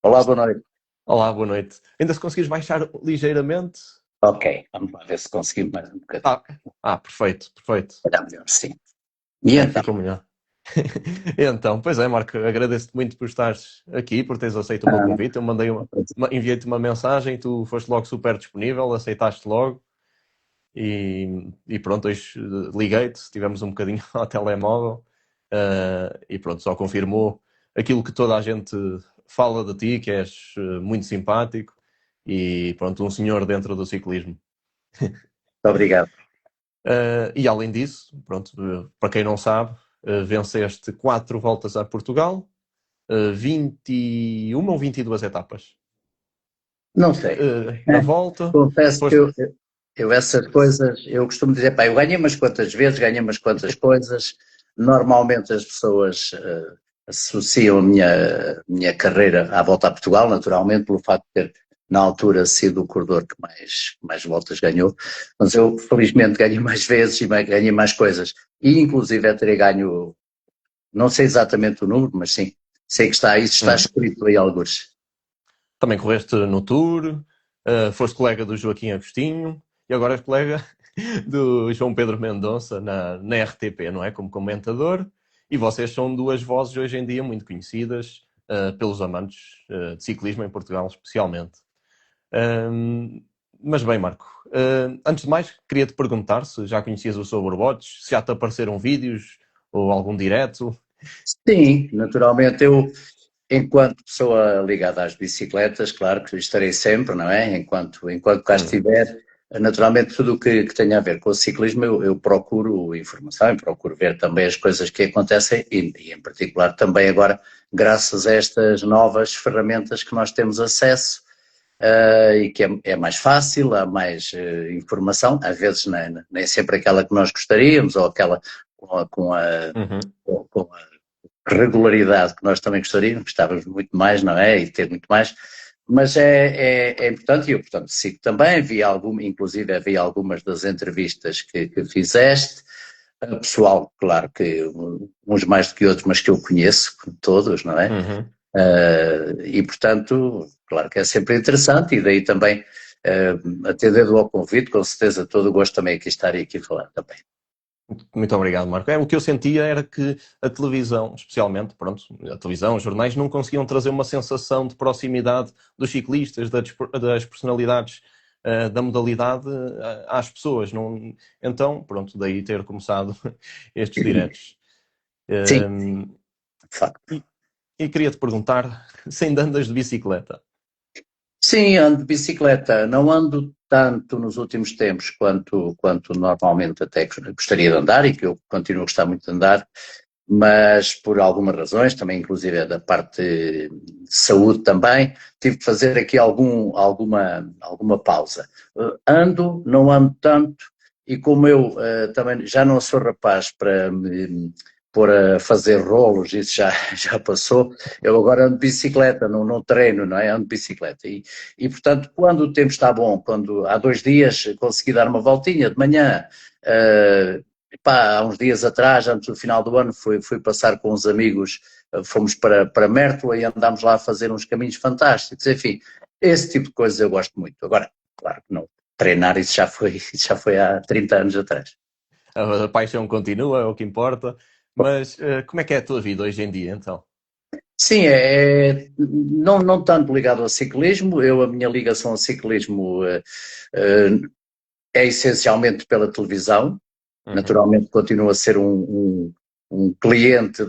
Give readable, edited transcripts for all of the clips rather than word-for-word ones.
Olá, boa noite. Olá, boa noite. Ainda se conseguires baixar ligeiramente? Ok, vamos lá ver se conseguimos mais um bocadinho. Ah, perfeito, perfeito. Será melhor, sim. E É, então? ficou melhor. Então, pois é, Marco, agradeço-te muito por estares aqui, por teres aceito o meu Ah, convite. Eu enviei-te uma mensagem, tu foste logo super disponível, aceitaste logo e pronto, hoje liguei-te, tivemos um bocadinho ao telemóvel e pronto, só confirmou aquilo que toda a gente fala de ti, que és muito simpático e pronto, um senhor dentro do ciclismo. obrigado. E além disso, pronto, para quem não sabe, venceste 4 voltas a Portugal, 21 ou 22 etapas. Não sei. Na volta, Confesso que foste. eu essas coisas, eu costumo dizer, pá, eu ganhei umas quantas vezes, ganhei umas quantas coisas. Normalmente as pessoas associam a minha carreira à volta a Portugal, naturalmente, pelo facto de ter, na altura, sido o corredor que mais voltas ganhou. Mas eu, felizmente, ganhei mais vezes e ganhei mais coisas. E, inclusive, terei ganho. Não sei exatamente o número, mas sim, sei que isso está Hum. escrito aí alguns. Também correste no Tour, foste colega do Joaquim Agostinho e agora és colega do João Pedro Mendonça na RTP, não é? Como comentador. E vocês são duas vozes hoje em dia muito conhecidas pelos amantes de ciclismo em Portugal, especialmente. Um, mas bem, Marco, antes de mais, queria-te perguntar se já conhecias o Sobre Bots, se já te apareceram vídeos ou algum direto. Sim, naturalmente eu, enquanto pessoa ligada às bicicletas, claro que estarei sempre, não é? Enquanto cá Hum, estiver, naturalmente tudo o que tenha a ver com o ciclismo eu procuro informação e procuro ver também as coisas que acontecem e em particular também agora, graças a estas novas ferramentas que nós temos acesso, e que é mais fácil, há mais informação, às vezes nem sempre aquela que nós gostaríamos ou aquela com a, com a, uhum. com a regularidade que nós também gostaríamos, gostávamos muito mais, não é? E ter muito mais, mas é importante e eu, portanto, sigo também, inclusive havia algumas das entrevistas que fizeste, pessoal, claro que uns mais do que outros, mas que eu conheço, todos, não é? Uhum. E, portanto, claro que é sempre interessante, e daí também, atendendo ao convite, com certeza todo o gosto também aqui estar e aqui falar também. Muito obrigado, Marco. O que eu sentia era que a televisão, especialmente, pronto, a televisão, os jornais, não conseguiam trazer uma sensação de proximidade dos ciclistas, das personalidades da modalidade às pessoas. Não... Então, pronto, daí ter começado estes diretos. Sim, Um, de facto. e, e queria-te perguntar se ainda andas de bicicleta. Sim, ando de bicicleta, não ando tanto nos últimos tempos quanto normalmente até gostaria de andar e que eu continuo a gostar muito de andar, mas por algumas razões, também inclusive da parte de saúde também, tive que fazer aqui alguma pausa. Não ando tanto, e como eu também já não sou rapaz para me pôr a fazer rolos, isso já, já passou, eu agora ando de bicicleta, não treino, não é? Ando de bicicleta. Portanto, quando o tempo está bom, quando há 2 dias consegui dar uma voltinha de manhã, há uns dias atrás, antes do final do ano, fui passar com uns amigos, fomos para Mértola e andámos lá a fazer uns caminhos fantásticos. Enfim, esse tipo de coisas eu gosto muito. Agora, claro que não. Treinar, isso já foi há 30 anos atrás. A paixão continua, é o que importa. Mas como é que é a tua vida hoje em dia, então? Sim, não tanto ligado ao ciclismo. A minha ligação ao ciclismo eh, é essencialmente pela televisão. Uhum. Naturalmente continuo a ser um cliente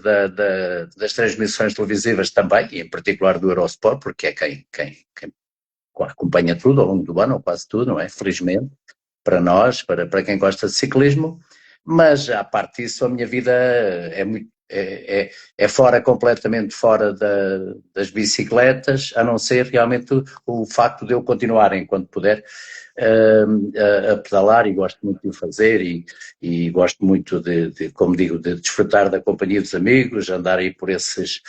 das transmissões televisivas também, e em particular do Eurosport, porque é quem acompanha tudo ao longo do ano, ou quase tudo, não é? Felizmente, para nós, para quem gosta de ciclismo, mas à parte disso, a minha vida é fora, completamente fora das bicicletas, a não ser realmente o facto de eu continuar, enquanto puder, a pedalar, e gosto muito de o fazer, e gosto muito como digo, de desfrutar da companhia dos amigos, andar aí por esses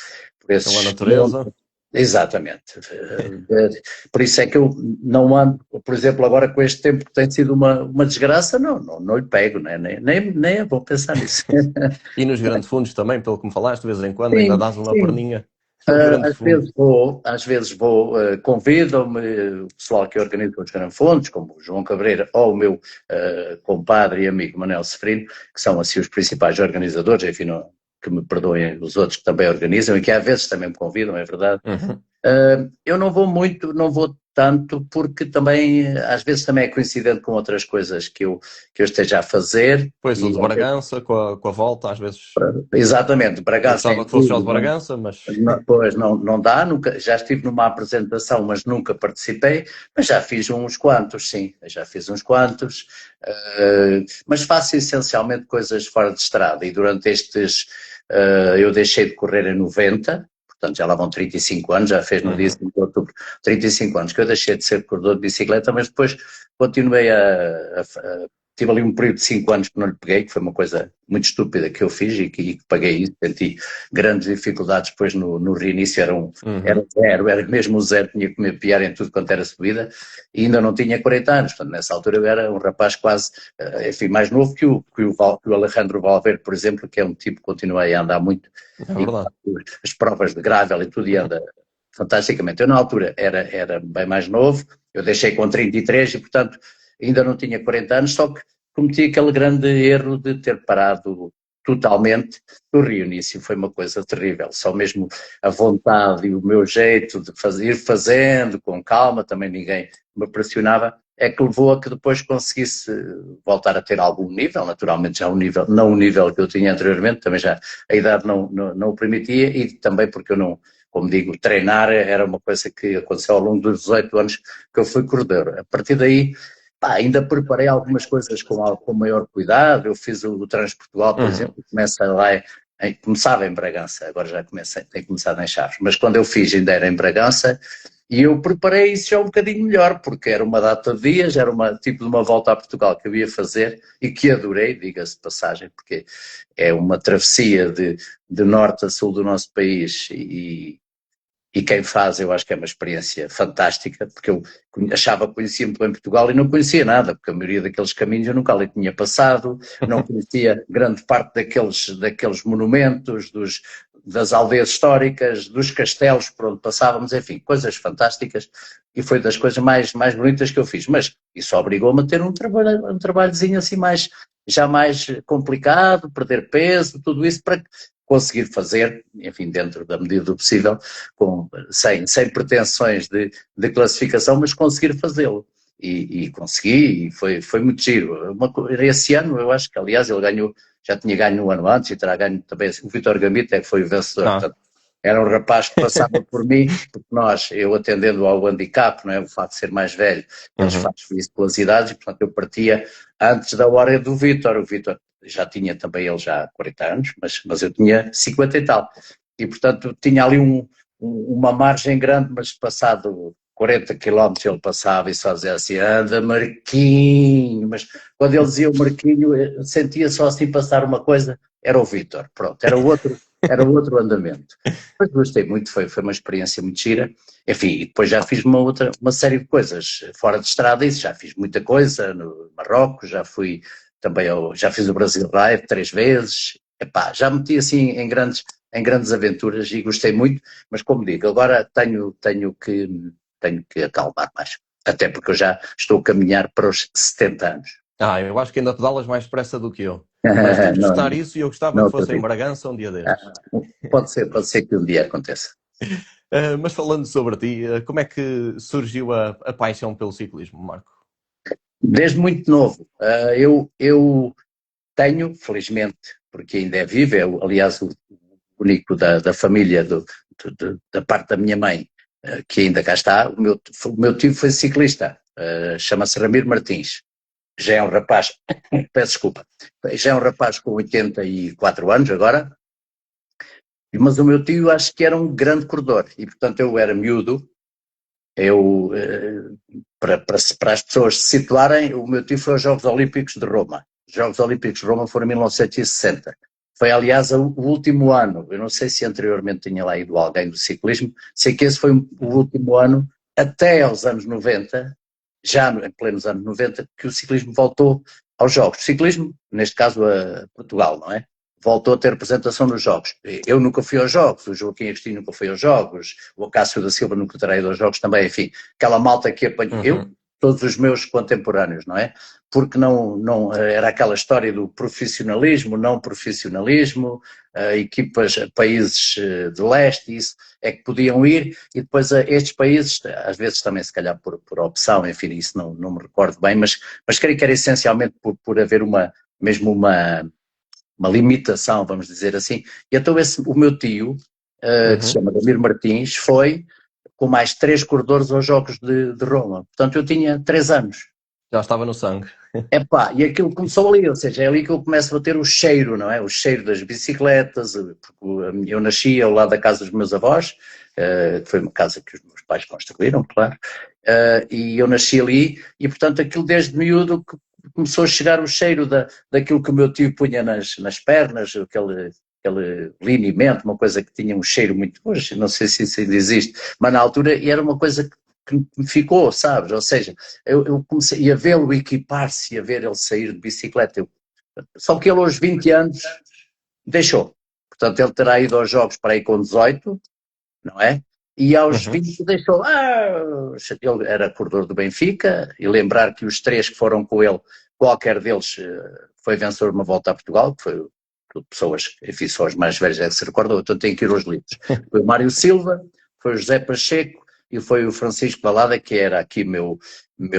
Pela montes. natureza? Exatamente. Por isso é que eu não ando, por exemplo, agora com este tempo que tem sido uma desgraça, não lhe pego, né? Nem é bom pensar nisso. E nos grandes fundos também, pelo que me falaste, de vez em quando ainda Sim, dás uma sim. perninha. no Grande Fundo. Às vezes vou, convidam-me o pessoal que organiza os Grandes Fundos, como o João Cabreira ou o meu compadre e amigo Manel Seferino, que são assim os principais organizadores, enfim, não, que me perdoem os outros que também organizam e que às vezes também me convidam, é verdade. Uhum. Eu não vou muito, não vou tanto, porque também, às vezes também é coincidente com outras coisas que eu esteja a fazer. Pois, o de Bragança, com a volta, às vezes. Exatamente, Eu Bragança gostava em que fosse só de tudo, Bragança, mas. pois não dá, nunca, já estive numa apresentação, mas nunca participei, mas já fiz uns quantos, sim, já fiz uns quantos, mas faço essencialmente coisas fora de estrada e durante eu deixei de correr em 90, portanto já lá vão 35 anos, já fez no dia 5 de outubro 35 anos que eu deixei de ser corredor de bicicleta, mas depois continuei tive ali um período de 5 anos que não lhe peguei, que foi uma coisa muito estúpida que eu fiz e que paguei isso, senti grandes dificuldades depois no reinício, era zero, era mesmo o zero, tinha que comer piar em tudo quanto era subida e ainda não tinha 40 anos, portanto nessa altura eu era um rapaz quase, enfim, mais novo que o Alejandro Valverde, por exemplo, que é um tipo que continuei a andar muito, É verdade. as provas de gravel e tudo, e anda fantasticamente. Eu na altura era bem mais novo, eu deixei com 33 e portanto ainda não tinha 40 anos, só que cometi aquele grande erro de ter parado totalmente. O reinício foi uma coisa terrível, só mesmo a vontade e o meu jeito de ir fazendo com calma, também ninguém me pressionava, é que levou a que depois conseguisse voltar a ter algum nível, naturalmente já não o nível que eu tinha anteriormente, também já a idade não o permitia e também porque eu não, como digo, treinar era uma coisa que aconteceu ao longo dos 18 anos que eu fui corredor. A partir daí, ainda preparei algumas coisas com maior cuidado, eu fiz o Transportugal, por exemplo, começava em Bragança, agora já tem começado em Chaves, mas quando eu fiz ainda era em Bragança e eu preparei isso já um bocadinho melhor, porque era uma data de dias, era tipo de uma volta a Portugal que eu ia fazer e que adorei, diga-se de passagem, porque é uma travessia de norte a sul do nosso país e quem faz eu acho que é uma experiência fantástica, porque eu achava que conhecia muito bem Portugal e não conhecia nada, porque a maioria daqueles caminhos eu nunca ali tinha passado, não conhecia grande parte daqueles monumentos, das aldeias históricas, dos castelos por onde passávamos, enfim, coisas fantásticas e foi das coisas mais bonitas que eu fiz, mas isso obrigou-me a ter um trabalhozinho assim já mais complicado, perder peso, tudo isso para conseguir fazer, enfim, dentro da medida do possível, sem pretensões de classificação, mas conseguir fazê-lo. E consegui, e foi muito giro. Esse ano, eu acho que, aliás, ele já tinha ganho no ano antes, e terá ganho também, o Vítor Gambito é que foi o vencedor. Portanto, era um rapaz que passava por mim, porque eu atendendo ao handicap, não é, o facto de ser mais velho, eles fazem isso pelas idades, e portanto eu partia antes da hora do Vítor. O Vítor já tinha também ele já 40 anos, mas eu tinha 50 e tal. E, portanto, tinha ali uma margem grande, mas passado 40 quilómetros ele passava e só dizia assim, anda Marquinho, mas quando ele dizia o Marquinho, sentia só assim passar uma coisa, era o Vítor, pronto, era outro andamento. Mas gostei muito, foi uma experiência muito gira. Enfim, e depois já fiz uma série de coisas fora de estrada, isso já fiz muita coisa, no Marrocos, também já fiz o Brasil Ride 3 vezes, já meti assim em grandes aventuras e gostei muito, mas como digo, agora tenho que acalmar mais, até porque eu já estou a caminhar para os 70 anos. Eu acho que ainda pedalas mais depressa do que eu. Mas temos de estar isso e eu gostava que fosse em Bragança um dia destes. Pode ser que um dia aconteça. Mas falando sobre ti, como é que surgiu a paixão pelo ciclismo, Marco? Desde muito novo. Eu tenho, felizmente, porque ainda é vivo, aliás o único da família, da parte da minha mãe, que ainda cá está, o meu tio foi ciclista, chama-se Ramiro Martins. Já é um rapaz, peço desculpa, já é um rapaz com 84 anos agora, mas o meu tio acho que era um grande corredor e portanto eu era miúdo, para as pessoas se situarem, o meu tio foi aos Jogos Olímpicos de Roma. Os Jogos Olímpicos de Roma foram em 1960. Foi, aliás, o último ano, eu não sei se anteriormente tinha lá ido alguém do ciclismo, sei que esse foi o último ano, até aos anos 90, já em plenos anos 90, que o ciclismo voltou aos Jogos. O ciclismo, neste caso a Portugal, não é? voltou a ter representação nos jogos. Eu nunca fui aos jogos, o Joaquim Agostinho nunca foi aos jogos, o Acácio da Silva nunca terá ido aos jogos também, enfim, aquela malta que apanhou, eu, todos os meus contemporâneos, não é? Porque não era aquela história do profissionalismo, não profissionalismo, equipas, países de leste, isso é que podiam ir, e depois estes países, às vezes também se calhar por opção, enfim, isso não me recordo bem, mas creio que era essencialmente por haver mesmo uma limitação, vamos dizer assim. E então o meu tio, que se chama Damir Martins, foi com mais 3 corredores aos Jogos de Roma. Portanto, eu tinha 3 anos. Já estava no sangue. Epá, e aquilo começou ali, ou seja, é ali que eu começo a ter o cheiro, não é? O cheiro das bicicletas, porque eu nasci ao lado da casa dos meus avós, que foi uma casa que os meus pais construíram, claro, e eu nasci ali, e portanto aquilo desde miúdo começou a chegar o cheiro daquilo que o meu tio punha nas pernas, aquele linimento, uma coisa que tinha um cheiro muito, hoje não sei se isso ainda existe, mas na altura era uma coisa que me ficou, sabes? Ou seja, eu comecei a vê-lo equipar-se e a ver ele sair de bicicleta. Só que ele aos 20 anos deixou. Portanto, ele terá ido aos jogos para aí com 18, não é? E aos 20 deixou. Ele era corredor do Benfica, e lembrar que os 3 que foram com ele, qualquer deles foi vencedor de uma volta a Portugal, que foi pessoas, enfim, só os mais velhos é que se recordam, então tenho que ir aos livros. Foi o Mário Silva, foi o José Pacheco, e foi o Francisco Balada, que era aqui meu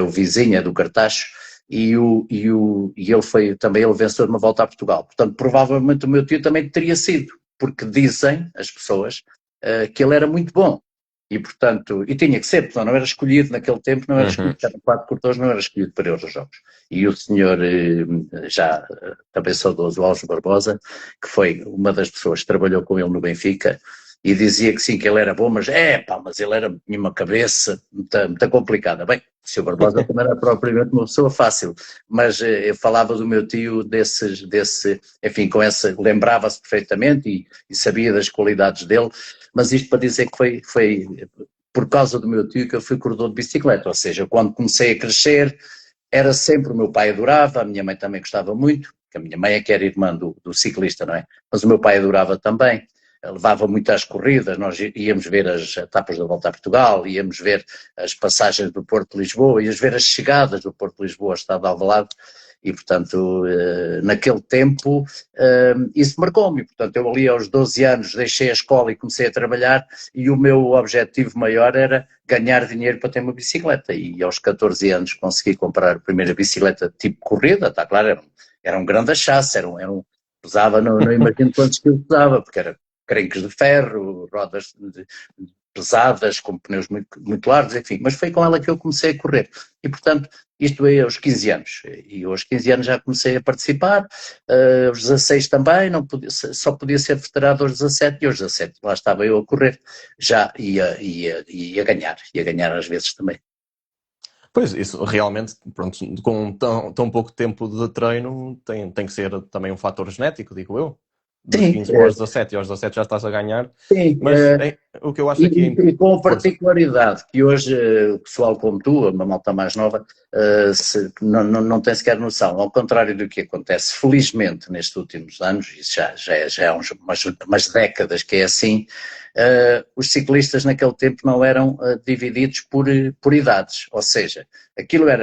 vizinho, do Cartacho, e ele foi também ele vencedor de uma volta a Portugal. Portanto, provavelmente o meu tio também teria sido, porque dizem as pessoas que ele era muito bom. E, portanto, e tinha que ser, porque não era escolhido naquele tempo, não era escolhido, eram 4 corredores, não era escolhido para ir aos jogos. E o senhor, já também saudoso, Alves Barbosa, que foi uma das pessoas que trabalhou com ele no Benfica, e dizia que sim, que ele era bom, mas mas ele tinha uma cabeça muito complicada. Bem, o Sr. Barbosa também era propriamente uma pessoa fácil, mas eu falava do meu tio enfim, lembrava-se perfeitamente e sabia das qualidades dele, mas isto para dizer que foi por causa do meu tio que eu fui corredor de bicicleta, ou seja, quando comecei a crescer, era sempre, o meu pai adorava, a minha mãe também gostava muito, porque a minha mãe é que era irmã do ciclista, não é? Mas o meu pai adorava também. Levava muito às corridas, nós íamos ver as etapas da Volta a Portugal, íamos ver as passagens do Porto de Lisboa, íamos ver as chegadas do Porto de Lisboa ao estado de Alvalade, e portanto naquele tempo isso marcou-me, portanto eu ali aos 12 anos deixei a escola e comecei a trabalhar, e o meu objetivo maior era ganhar dinheiro para ter uma bicicleta, e aos 14 anos consegui comprar a primeira bicicleta tipo corrida, está claro, era um grande achaço, pesava, não imagino quantos quilos pesava, porque era crenques de ferro, rodas pesadas, com pneus muito, muito largos, enfim, mas foi com ela que eu comecei a correr. E, portanto, isto é aos 15 anos. E aos 15 anos já comecei a participar, aos 16 também, só podia ser federado aos 17, e aos 17 lá estava eu a correr, já ia ganhar às vezes também. Pois, isso realmente, pronto, com tão pouco tempo de treino, tem que ser também um fator genético, digo eu. Dos 15 para os 17 e aos 17 já estás a ganhar. Sim, mas o que eu acho aqui... E com a particularidade que hoje o pessoal como tu, uma malta mais nova, não tem sequer noção, ao contrário do que acontece felizmente nestes últimos anos, isso já há umas décadas que é assim, os ciclistas naquele tempo não eram divididos por idades, ou seja,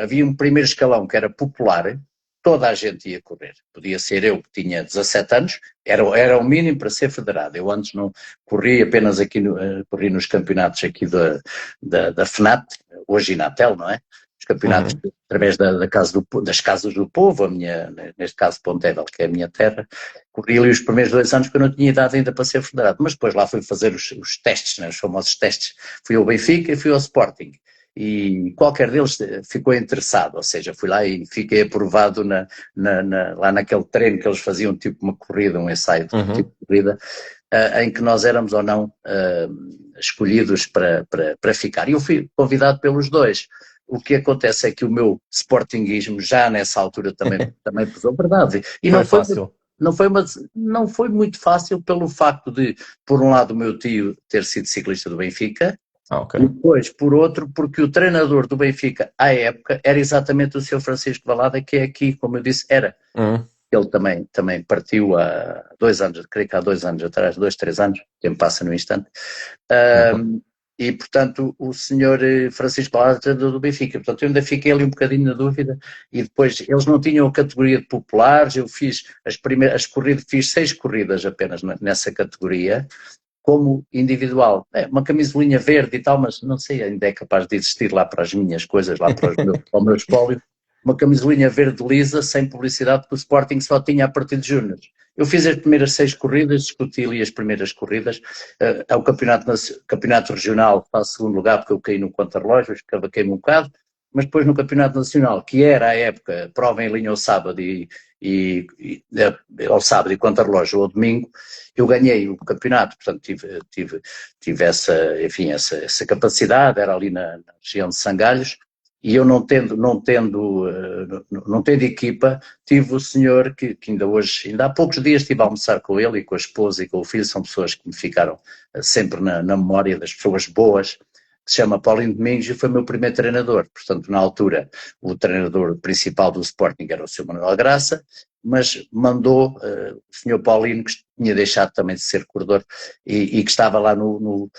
havia um primeiro escalão que era popular, toda a gente ia correr. Podia ser eu que tinha 17 anos, era o mínimo para ser federado. Eu antes não corri, apenas aqui corri nos campeonatos aqui da FNAT, hoje Inatel, não é? Os campeonatos através das casas do povo, neste caso Pontevel, que é a minha terra. Corri ali os primeiros 2 anos porque eu não tinha idade ainda para ser federado, mas depois lá fui fazer os testes, né, os famosos testes. Fui ao Benfica e fui ao Sporting. E qualquer deles ficou interessado, ou seja, fui lá e fiquei aprovado lá naquele treino que eles faziam, tipo uma corrida, um ensaio de tipo de corrida, em que nós éramos ou não escolhidos para ficar. E eu fui convidado pelos dois. O que acontece é que o meu sportinguismo já nessa altura também pesou, verdade. E não foi fácil. Não foi muito fácil pelo facto de, por um lado, o meu tio ter sido ciclista do Benfica, okay. E depois, por outro, porque o treinador do Benfica, à época, era exatamente o Sr. Francisco Balada, que é aqui, como eu disse, era. ele também partiu há 2 anos, creio que há 2 anos atrás, 2, 3 anos, o tempo passa no instante. E, portanto, o senhor Francisco Balada do Benfica. Portanto, eu ainda fiquei ali um bocadinho na dúvida, e depois eles não tinham a categoria de populares, eu fiz as corridas, fiz 6 corridas apenas nessa categoria, como individual. Uma camisolinha verde e tal, mas não sei, ainda é capaz de existir lá para as minhas coisas, lá para o meu espólio, uma camisolinha verde lisa, sem publicidade, porque o Sporting só tinha a partir de júniores. Eu fiz as primeiras 6 corridas, discuti ali as primeiras corridas, ao campeonato regional, para o segundo lugar, porque eu caí no contrarrelógio, cavaquei-me um bocado, mas depois no campeonato nacional, que era à época prova em linha ao sábado ao sábado e contrarrelógio ao domingo, eu ganhei o campeonato, portanto tive essa capacidade, era ali na região de Sangalhos, e eu não tendo equipa, tive o senhor que ainda há poucos dias estive a almoçar com ele e com a esposa e com o filho, são pessoas que me ficaram sempre na memória das pessoas boas, que se chama Paulinho Domingos e foi meu primeiro treinador. Portanto, na altura, o treinador principal do Sporting era o Sr. Manuel Graça, mas mandou o Sr. Paulino, que tinha deixado também de ser corredor e que estava lá no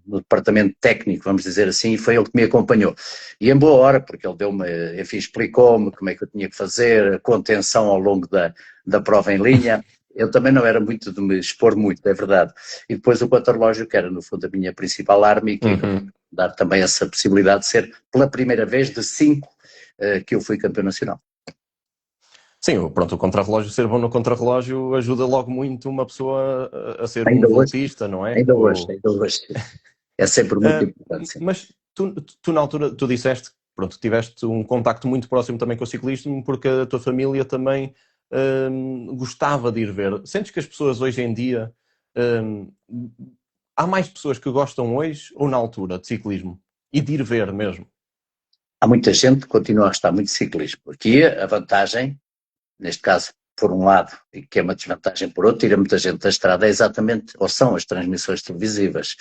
departamento técnico, vamos dizer assim, e foi ele que me acompanhou. E em boa hora, porque ele deu-me, enfim, explicou-me como é que eu tinha que fazer, a contenção ao longo da prova em linha. Eu também não era muito de me expor muito, é verdade. E depois o contrarrelógio, que era no fundo a minha principal arma e que dar também essa possibilidade de ser, pela primeira vez, de 5 que eu fui campeão nacional. Sim, pronto, o contrarrelógio, ser bom no contrarrelógio ajuda logo muito uma pessoa a ser um voltista, não é? Ainda hoje. É sempre muito importante. Sim. Mas tu na altura, tu disseste, pronto, tiveste um contacto muito próximo também com o ciclismo, porque a tua família também gostava de ir ver. Sentes que as pessoas hoje em dia, há mais pessoas que gostam hoje ou na altura de ciclismo? E de ir ver mesmo? Há muita gente que continua a gostar muito de ciclismo. Aqui a vantagem, neste caso, por um lado, e que é uma desvantagem por outro, tira muita gente da estrada, é exatamente, ou são as transmissões televisivas.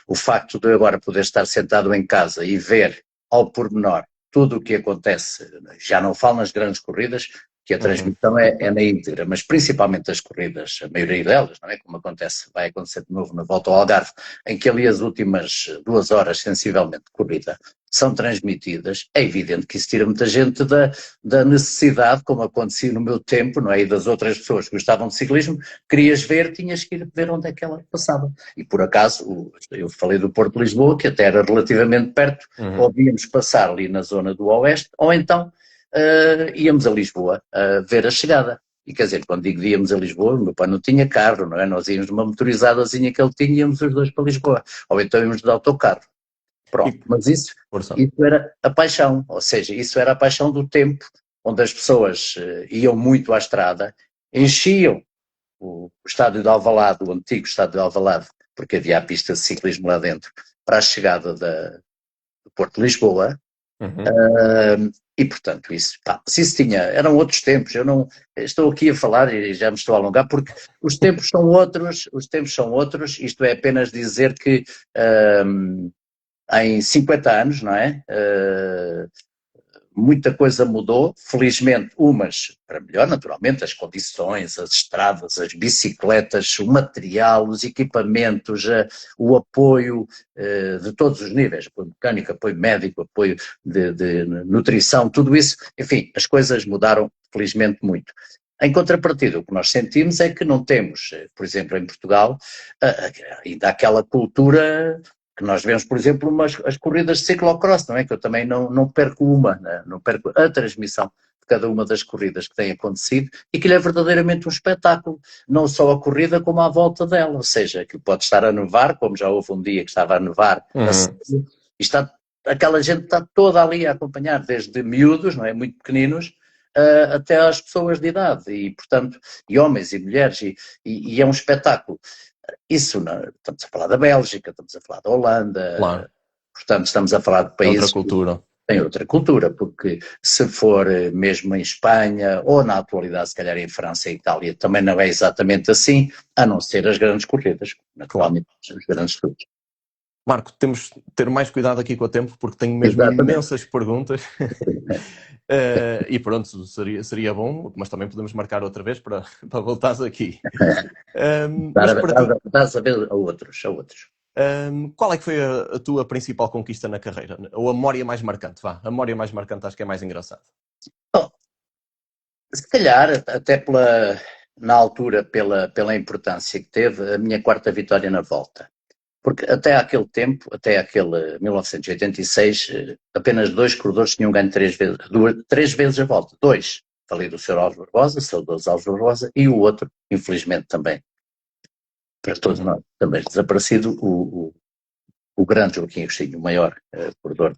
O facto de eu agora poder estar sentado em casa e ver ao pormenor tudo o que acontece, já não falo nas grandes corridas, que a transmissão é na íntegra, mas principalmente as corridas, a maioria delas, não é? Como vai acontecer de novo na volta ao Algarve, em que ali as últimas 2 horas, sensivelmente, de corrida, são transmitidas, é evidente que isso tira muita gente da necessidade, como acontecia no meu tempo, não é? E das outras pessoas que gostavam de ciclismo, querias ver, tinhas que ir ver onde é que ela passava. E por acaso, eu falei do Porto de Lisboa, que até era relativamente perto, ouvíamos passar ali na zona do Oeste, ou então íamos a Lisboa ver a chegada. E quer dizer, quando digo íamos a Lisboa, o meu pai não tinha carro, não é? Nós íamos numa motorizadazinha que ele tinha e íamos os dois para Lisboa. Ou então íamos de autocarro. Pronto, mas isso era a paixão, ou seja, isso era a paixão do tempo, onde as pessoas iam muito à estrada, enchiam o estádio de Alvalade, o antigo estádio de Alvalade, porque havia a pista de ciclismo lá dentro, para a chegada do Porto de Lisboa, e portanto se isso eram outros tempos, eu não estou aqui a falar e já me estou a alongar, porque os tempos são outros, isto é apenas dizer que em 50 anos, não é? Muita coisa mudou, felizmente, umas para melhor, naturalmente, as condições, as estradas, as bicicletas, o material, os equipamentos, o apoio de todos os níveis, apoio mecânico, apoio médico, apoio de nutrição, tudo isso, enfim, as coisas mudaram, felizmente, muito. Em contrapartida, o que nós sentimos é que não temos, por exemplo, em Portugal, ainda aquela cultura que nós vemos, por exemplo, as corridas de ciclocross, não é? Que eu também não perco não perco a transmissão de cada uma das corridas que têm acontecido e que lhe é verdadeiramente um espetáculo, não só a corrida como a volta dela, ou seja, que pode estar a nevar, como já houve um dia que estava a nevar, e aquela gente está toda ali a acompanhar, desde miúdos, não é? Muito pequeninos, até às pessoas de idade, e portanto, e homens e mulheres, e é um espetáculo. Isso, estamos a falar da Bélgica, estamos a falar da Holanda, claro. Portanto estamos a falar de países que têm outra cultura, porque se for mesmo em Espanha, ou na atualidade se calhar em França e Itália, também não é exatamente assim, a não ser as grandes corridas, naturalmente, os grandes tours. Marco, temos de ter mais cuidado aqui com o tempo, porque tenho mesmo imensas perguntas. E pronto, seria bom, mas também podemos marcar outra vez para voltares aqui. Mas estás a ver a outros. Qual é que foi a tua principal conquista na carreira? Ou a memória mais marcante? Vá, a memória mais marcante acho que é mais engraçado. Se calhar, até na altura, pela importância que teve, a minha quarta vitória na volta. Porque até aquele tempo, até aquele 1986, apenas 2 corredores tinham ganho 3 vezes a volta. 2. Falei do Sr. Alves Barbosa, saudoso Alves Barbosa, e o outro, infelizmente também, para todos nós, também desaparecido, o grande Joaquim Agostinho, o maior corredor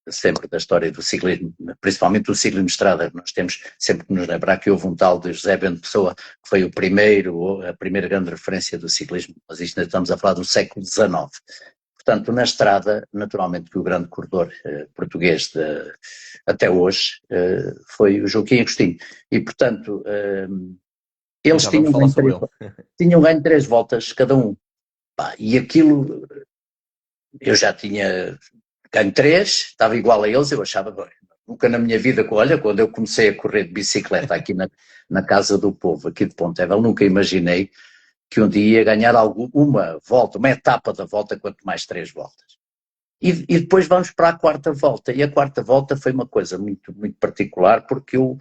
sempre da história do ciclismo, principalmente do ciclismo de estrada. Nós temos sempre que nos lembrar que houve um tal de José Bento Pessoa, que foi a primeira grande referência do ciclismo, mas isto ainda estamos a falar do século XIX. Portanto, na estrada, naturalmente que o grande corredor português até hoje foi o Joaquim Agostinho. E, portanto, eles tinham ganho 3 voltas cada um. E aquilo, eu já tinha ganho 3, estava igual a eles, eu achava, bem, nunca na minha vida, olha, quando eu comecei a correr de bicicleta aqui na Casa do Povo, aqui de Pontevelle, nunca imaginei que um dia ia ganhar uma volta, uma etapa da volta, quanto mais 3 voltas. E depois vamos para a quarta volta, e a quarta volta foi uma coisa muito, muito particular, porque eu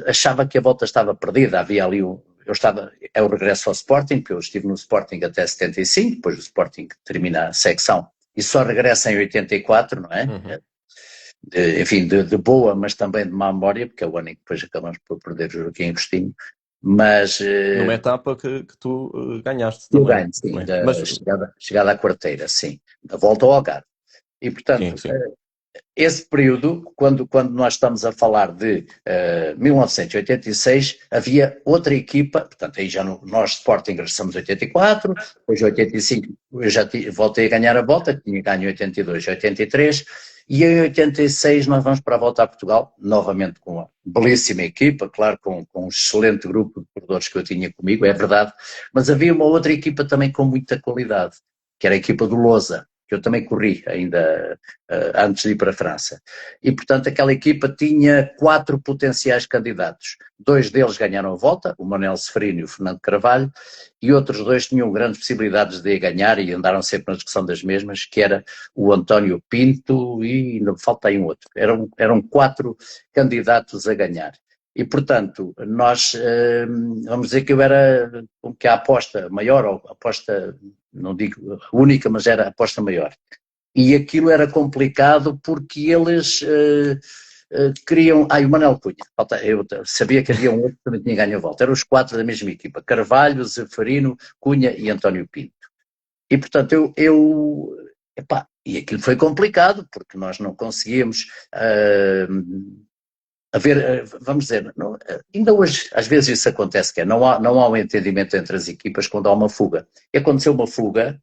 achava que a volta estava perdida, havia ali é o regresso ao Sporting, porque eu estive no Sporting até 75, depois o Sporting termina a secção, e só regressa em 84, não é? Enfim, de boa, mas também de má memória, porque é o ano em que depois acabamos por perder o Joaquim Agostinho. Mas numa etapa que tu ganhaste também. Eu ganho, sim, chegada à quarteira, sim, da volta ao Algarve. E, portanto, sim. Esse período, quando nós estamos a falar de 1986, havia outra equipa, portanto, aí já nós Sporting regressamos em 84, depois em 85 eu já voltei a ganhar a volta, tinha ganho em 82 e 83, e em 86 nós vamos para a volta a Portugal, novamente com uma belíssima equipa, claro, com um excelente grupo de corredores que eu tinha comigo, é verdade, mas havia uma outra equipa também com muita qualidade, que era a equipa do Lousa, que eu também corri ainda antes de ir para a França. E, portanto, aquela equipa tinha 4 potenciais candidatos. 2 deles ganharam a volta, o Manuel Seferino e o Fernando Carvalho, e outros 2 tinham grandes possibilidades de ganhar e andaram sempre na discussão das mesmas, que era o António Pinto e ainda falta aí um outro. Eram 4 candidatos a ganhar. E, portanto, nós, vamos dizer que eu era como que a aposta maior, ou a aposta, não digo única, mas era a aposta maior. E aquilo era complicado porque eles queriam... o Manuel Cunha, eu sabia que havia um outro que também tinha ganho a volta, eram os 4 da mesma equipa, Carvalho, Zeferino, Cunha e António Pinto. E, portanto, e aquilo foi complicado, porque nós não conseguíamos... vamos dizer, ainda hoje às vezes isso acontece, que não há um entendimento entre as equipas quando há uma fuga. E aconteceu uma fuga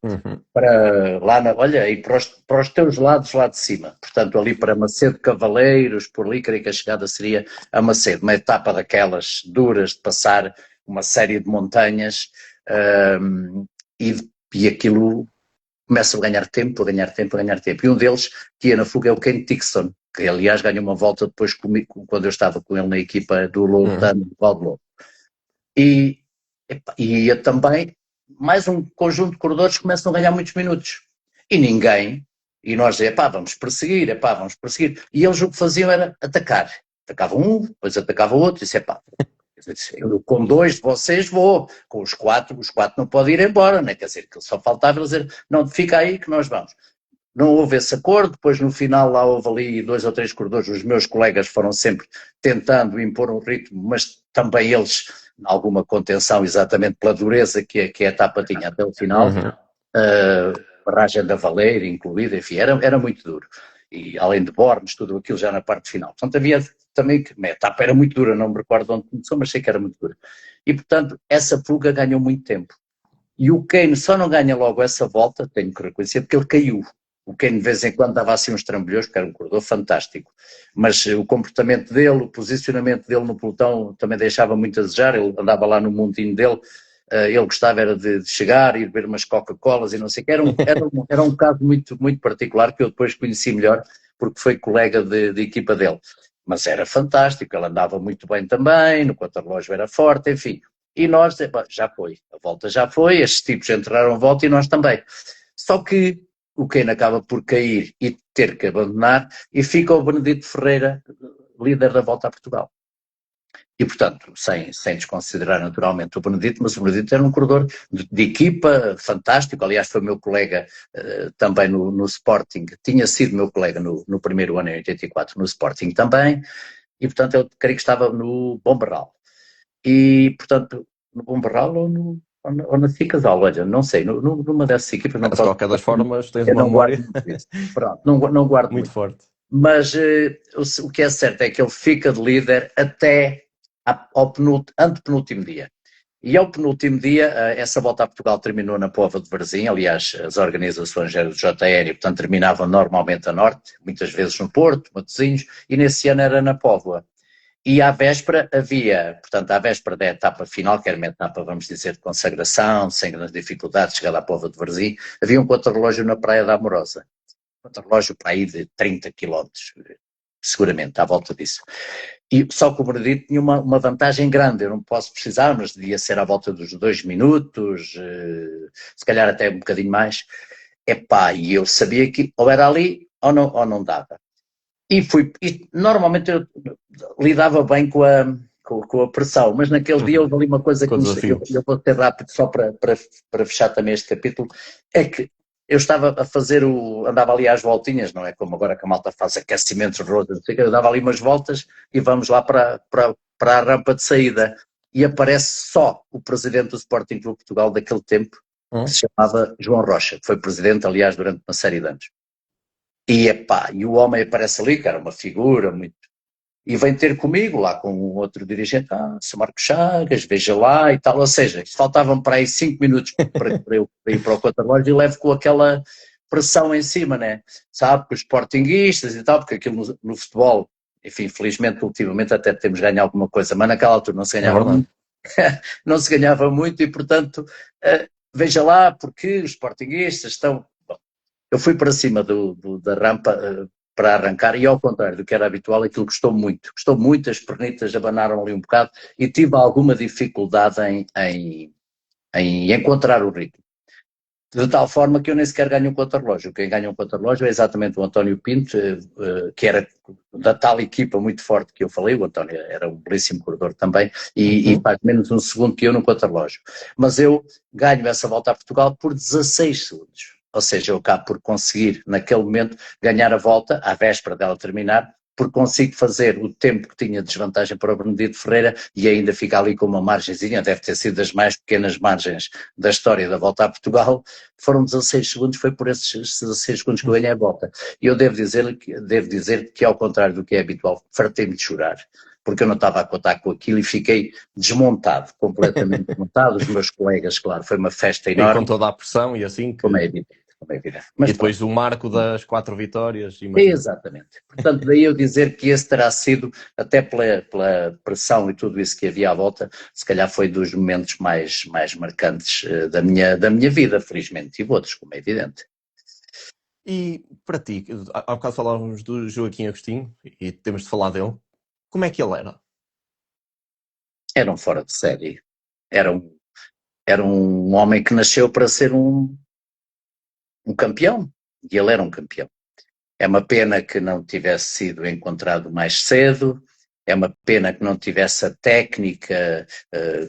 para lá, olha, aí para os teus lados lá de cima, portanto ali para Macedo Cavaleiros, por ali, creio que a chegada seria a Macedo, uma etapa daquelas duras de passar uma série de montanhas, e aquilo começa a ganhar tempo. E um deles que ia na fuga é o Ken Tixon, que aliás ganhou uma volta depois comigo, quando eu estava com ele na equipa do Loutano, do Valdelobo. E também, mais um conjunto de corredores começam a ganhar muitos minutos. E nós dizíamos, vamos perseguir. E eles o que faziam era atacar. Atacavam um, depois atacava o outro, e disse, eu com 2 de vocês vou, com os 4 não podem ir embora, né? Quer dizer, que só faltava dizer, não, fica aí que nós vamos. Não houve esse acordo, depois no final lá houve ali 2 ou 3 corredores, os meus colegas foram sempre tentando impor um ritmo, mas também eles, alguma contenção exatamente pela dureza que a etapa tinha até o final, barragem da Valeira incluída, enfim, era muito duro. E além de Bornes, tudo aquilo já na parte final. Portanto, havia também que a etapa era muito dura, não me recordo onde começou, mas sei que era muito dura. E, portanto, essa fuga ganhou muito tempo. E o Kane só não ganha logo essa volta, tenho que reconhecer, porque ele caiu. O Kane de vez em quando dava assim uns trambolhões, porque era um corredor fantástico. Mas o comportamento dele, o posicionamento dele no pelotão também deixava muito a desejar, ele andava lá no mundinho dele, ele gostava era de chegar e beber umas Coca-Colas e não sei o que, era um caso muito, muito particular que eu depois conheci melhor, porque foi colega de equipa dele. Mas era fantástico, ele andava muito bem também, no contrarrelógio era forte, enfim. E nós, já foi, a volta já foi, estes tipos entraram a volta e nós também. Só que o Kane acaba por cair e ter que abandonar e fica o Benedito Ferreira, líder da Volta a Portugal. E, portanto, sem desconsiderar naturalmente o Benedito, mas o Benedito era um corredor de equipa fantástico, aliás foi meu colega também no Sporting, tinha sido meu colega no primeiro ano em 84 no Sporting também, e portanto eu creio que estava no Bombarral. E, portanto, no Bombarral ou na Cicasal, olha, não sei, numa dessas equipas não De posso... qualquer das formas, tens uma não memória pronto, não guardo muito forte. Mas o que é certo é que ele fica de líder até ao antepenúltimo dia. E ao penúltimo dia, essa volta a Portugal terminou na Póvoa de Varzim, aliás, as organizações eram do JN, portanto terminavam normalmente a norte, muitas vezes no Porto, Matosinhos, e nesse ano era na Póvoa. E à véspera havia, portanto, à véspera da etapa final, que era uma etapa, vamos dizer, de consagração, sem grandes dificuldades, chegada à Póvoa de Varzim, havia um contrarrelógio na Praia da Amorosa. Um contrarrelógio para aí de 30 km, seguramente, à volta disso. E só que o Benedito tinha uma vantagem grande, eu não posso precisar, mas devia ser à volta dos 2 minutos, se calhar até um bocadinho mais. E eu sabia que ou era ali ou não dava. E normalmente eu lidava bem com a pressão, mas naquele dia houve ali uma coisa que eu vou ter rápido só para fechar também este capítulo, é que eu estava a fazer andava ali às voltinhas, não é como agora que a malta faz aquecimentos, rodas, eu dava ali umas voltas e vamos lá para a rampa de saída e aparece só o presidente do Sporting Clube Portugal daquele tempo, que se chamava João Rocha, que foi presidente aliás durante uma série de anos. E o homem aparece ali, que era uma figura muito... E vem ter comigo lá com um outro dirigente, Sr. Marcos Chagas, veja lá e tal, ou seja, faltavam para aí 5 minutos para eu ir para o contrarrelógio e levo com aquela pressão em cima, né? Sabe, com os sportinguistas e tal, porque aquilo no futebol, enfim, felizmente ultimamente até temos ganho alguma coisa, mas naquela altura não se ganhava muito, não se ganhava muito e portanto, veja lá porque os sportinguistas estão... Eu fui para cima da rampa para arrancar e ao contrário do que era habitual, aquilo gostou muito, as pernitas abanaram ali um bocado e tive alguma dificuldade em encontrar o ritmo. De tal forma que eu nem sequer ganho um contrarrelógio. Quem ganha um contrarrelógio é exatamente o António Pinto, que era da tal equipa muito forte que eu falei, o António era um belíssimo corredor também, e faz menos um segundo que eu no contrarrelógio. Mas eu ganho essa volta a Portugal por 16 segundos. Ou seja, eu acabo por conseguir, naquele momento, ganhar a volta, à véspera dela terminar, porque consigo fazer o tempo que tinha de desvantagem para o Benedito Ferreira e ainda fica ali com uma margenzinha, deve ter sido das mais pequenas margens da história da Volta a Portugal, foram 16 segundos, foi por esses 16 segundos que eu ganhei a volta. E eu devo dizer que ao contrário do que é habitual, fartei-me de chorar, porque eu não estava a contar com aquilo e fiquei desmontado, completamente desmontado, os meus colegas, claro, foi uma festa enorme. E com toda a pressão e assim que... Como é evidente. Mas e depois o marco das 4 vitórias. Exatamente. Portanto, daí eu dizer que esse terá sido, até pela pressão e tudo isso que havia à volta, se calhar foi dos momentos mais marcantes da minha vida, felizmente. Tive outros, como é evidente. E para ti, há bocado falávamos do Joaquim Agostinho, e temos de falar dele. Como é que ele era? Era um fora de série. Era um homem que nasceu para ser um campeão, e ele era um campeão. É uma pena que não tivesse sido encontrado mais cedo, é uma pena que não tivesse a técnica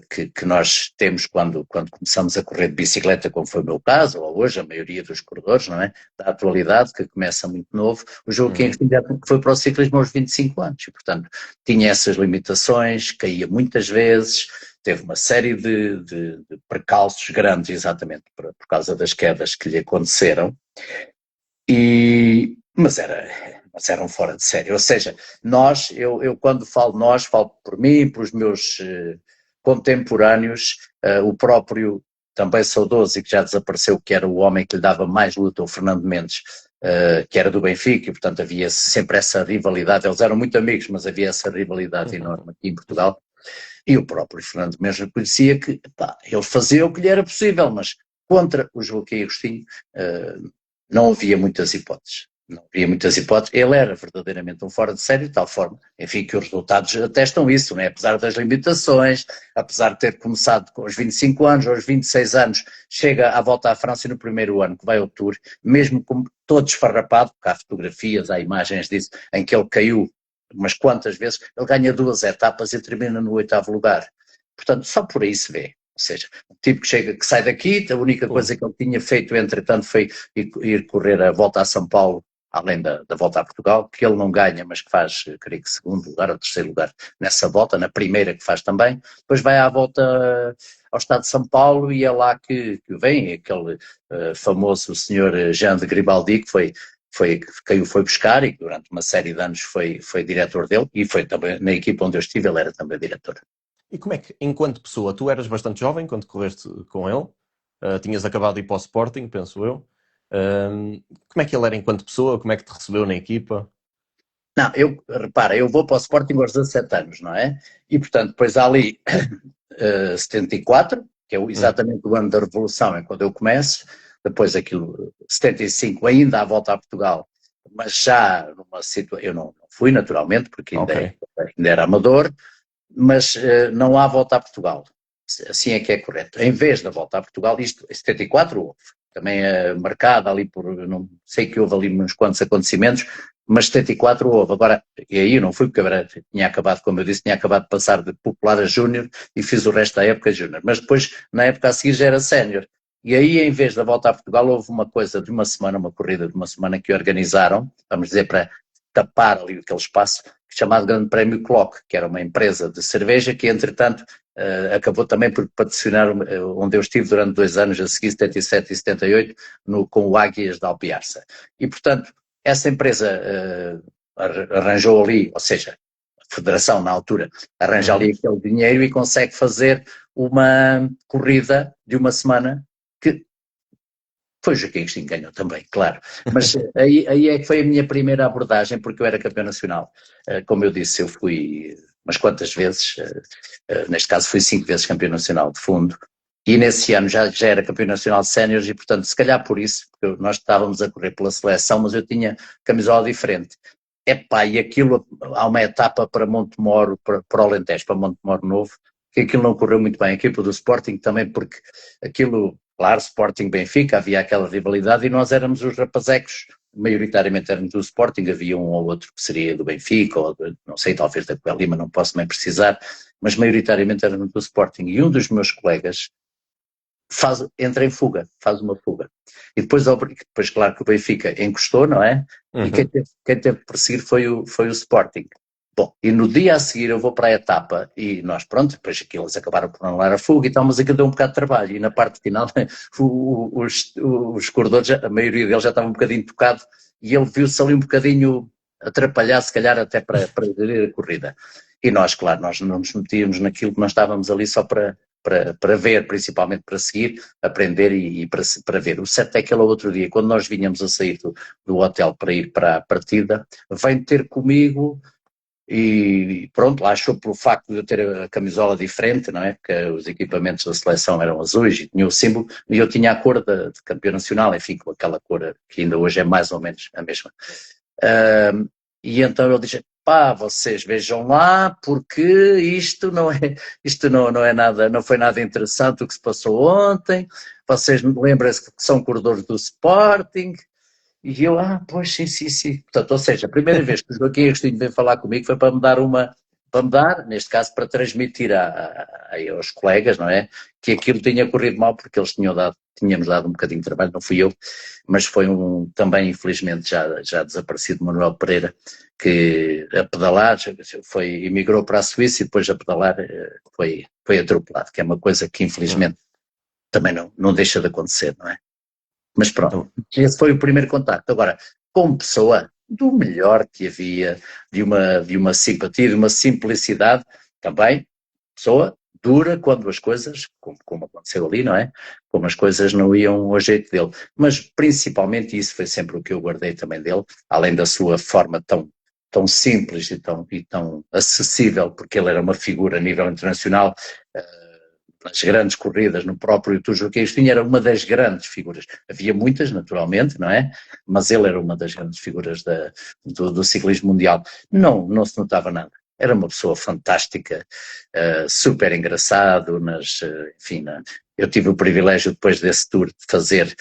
que nós temos quando começamos a correr de bicicleta, como foi o meu caso, ou hoje a maioria dos corredores, não é? Da atualidade, que começa muito novo. O Joaquim foi para o ciclismo aos 25 anos, e portanto tinha essas limitações, caía muitas vezes, teve uma série de percalços grandes, exatamente por causa das quedas que lhe aconteceram, mas eram fora de série. Ou seja, eu quando falo nós, falo por mim, pelos meus contemporâneos, o próprio, também saudoso e que já desapareceu, que era o homem que lhe dava mais luta, o Fernando Mendes, que era do Benfica, e portanto havia sempre essa rivalidade, eles eram muito amigos, mas havia essa rivalidade enorme aqui em Portugal. E o próprio Fernando mesmo conhecia que pá, ele fazia o que lhe era possível, mas contra o Joaquim Agostinho não havia muitas hipóteses. Não havia muitas hipóteses. Ele era verdadeiramente um fora de série, de tal forma, enfim, que os resultados atestam isso, né? Apesar das limitações, apesar de ter começado com os 25 anos, aos 26 anos, chega à volta à França no primeiro ano, que vai ao Tour, mesmo com todo esfarrapado, porque há fotografias, há imagens disso, em que ele caiu umas quantas vezes, ele ganha 2 etapas e termina no 8º lugar. Portanto, só por aí se vê. Ou seja, o tipo que chega, que sai daqui, a única coisa que ele tinha feito, entretanto, foi ir correr a volta a São Paulo, além da volta a Portugal, que ele não ganha, mas que faz, creio que segundo lugar ou terceiro lugar nessa volta, na primeira que faz também. Depois vai à volta ao estado de São Paulo e é lá que vem aquele famoso senhor Jean de Gribaldi, que foi buscar e durante uma série de anos foi diretor dele e foi também na equipa onde eu estive, ele era também diretor. E como é que, enquanto pessoa, tu eras bastante jovem quando correste com ele, tinhas acabado de ir para o Sporting, penso eu. Como é que ele era enquanto pessoa? Como é que te recebeu na equipa? Não, repara, eu vou para o Sporting aos 17 anos, não é? E portanto, depois há ali 74, que é exatamente o ano da Revolução, é quando eu começo, depois aquilo, 75, ainda à volta a Portugal, mas já numa situação, eu não fui naturalmente, porque ainda era amador, mas não há volta a Portugal, assim é que é correto. Em vez da volta a Portugal, isto em 74 houve, também é marcada ali por, não sei que houve ali uns quantos acontecimentos, mas 74 houve. Agora, e aí eu não fui porque tinha acabado, como eu disse, tinha acabado de passar de popular a júnior e fiz o resto da época júnior, mas depois na época a seguir já era sénior. E aí, em vez da volta a Portugal, houve uma coisa de uma semana, uma corrida de uma semana que organizaram, vamos dizer, para tapar ali aquele espaço, chamado Grande Prémio Clock, que era uma empresa de cerveja que, entretanto, acabou também por patrocinar onde eu estive durante 2 anos, a seguir 77 e 78, com o Águias de Alpiarça. E, portanto, essa empresa arranjou ali, ou seja, a federação na altura, arranja ali aquele dinheiro e consegue fazer uma corrida de uma semana que foi o Joaquim Agostinho que ganhou também, claro. Mas aí é que foi a minha primeira abordagem, porque eu era campeão nacional. Como eu disse, eu fui umas quantas vezes, neste caso fui 5 vezes campeão nacional de fundo, e nesse ano já era campeão nacional de séniores e, portanto, se calhar por isso, porque nós estávamos a correr pela seleção, mas eu tinha camisola diferente. Epá, e aquilo, há uma etapa para Montemoro, para o Alentejo, para Montemoro Novo, que aquilo não correu muito bem, a equipa do Sporting também, porque aquilo, claro, Sporting Benfica, havia aquela rivalidade e nós éramos os rapazecos, maioritariamente éramos do Sporting, havia um ou outro que seria do Benfica, ou não sei, talvez da Coelima, não posso nem precisar, mas maioritariamente éramos do Sporting. E um dos meus colegas entra em fuga, faz uma fuga. E depois claro que o Benfica encostou, não é? E quem teve que perseguir foi o Sporting. Bom, e no dia a seguir eu vou para a etapa e nós, pronto, depois aquilo eles acabaram por anular a fuga e tal, mas aquilo deu um bocado de trabalho e na parte final os corredores, a maioria deles já estavam um bocadinho tocado e ele viu-se ali um bocadinho atrapalhar, se calhar até para gerir a corrida. E nós, claro, nós não nos metíamos naquilo que nós estávamos ali só para ver, principalmente para seguir, aprender e para ver. O certo é que ele, outro dia, quando nós vinhamos a sair do hotel para ir para a partida, vem ter comigo e pronto, lá achou pelo facto de eu ter a camisola diferente, não é? Porque os equipamentos da seleção eram azuis e tinha o símbolo, e eu tinha a cor de campeão nacional, enfim, com aquela cor que ainda hoje é mais ou menos a mesma. E então ele diz, pá, vocês vejam lá, porque isto não é nada, não foi nada interessante o que se passou ontem, vocês lembrem-se que são corredores do Sporting, e eu, pois sim. Portanto, ou seja, a primeira vez que o Joaquim Agostinho veio falar comigo foi para me dar, neste caso, para transmitir aos colegas, não é? Que aquilo tinha corrido mal porque eles tínhamos dado um bocadinho de trabalho, não fui eu, mas foi também, infelizmente, já desaparecido Manuel Pereira, que a pedalar, emigrou para a Suíça e depois a pedalar foi atropelado, que é uma coisa que, infelizmente, também não deixa de acontecer, não é? Mas pronto, esse foi o primeiro contacto. Agora, como pessoa, do melhor que havia, de uma simpatia, de uma simplicidade, também, pessoa dura quando as coisas, como aconteceu ali, não é? Como as coisas não iam ao jeito dele. Mas principalmente isso foi sempre o que eu guardei também dele, além da sua forma tão tão simples e tão acessível, porque ele era uma figura a nível internacional, nas grandes corridas, no próprio Tour Joaquim Agostinho, era uma das grandes figuras. Havia muitas, naturalmente, não é? Mas ele era uma das grandes figuras do ciclismo mundial. Não se notava nada. Era uma pessoa fantástica, super engraçado, enfim, eu tive o privilégio depois desse tour de fazer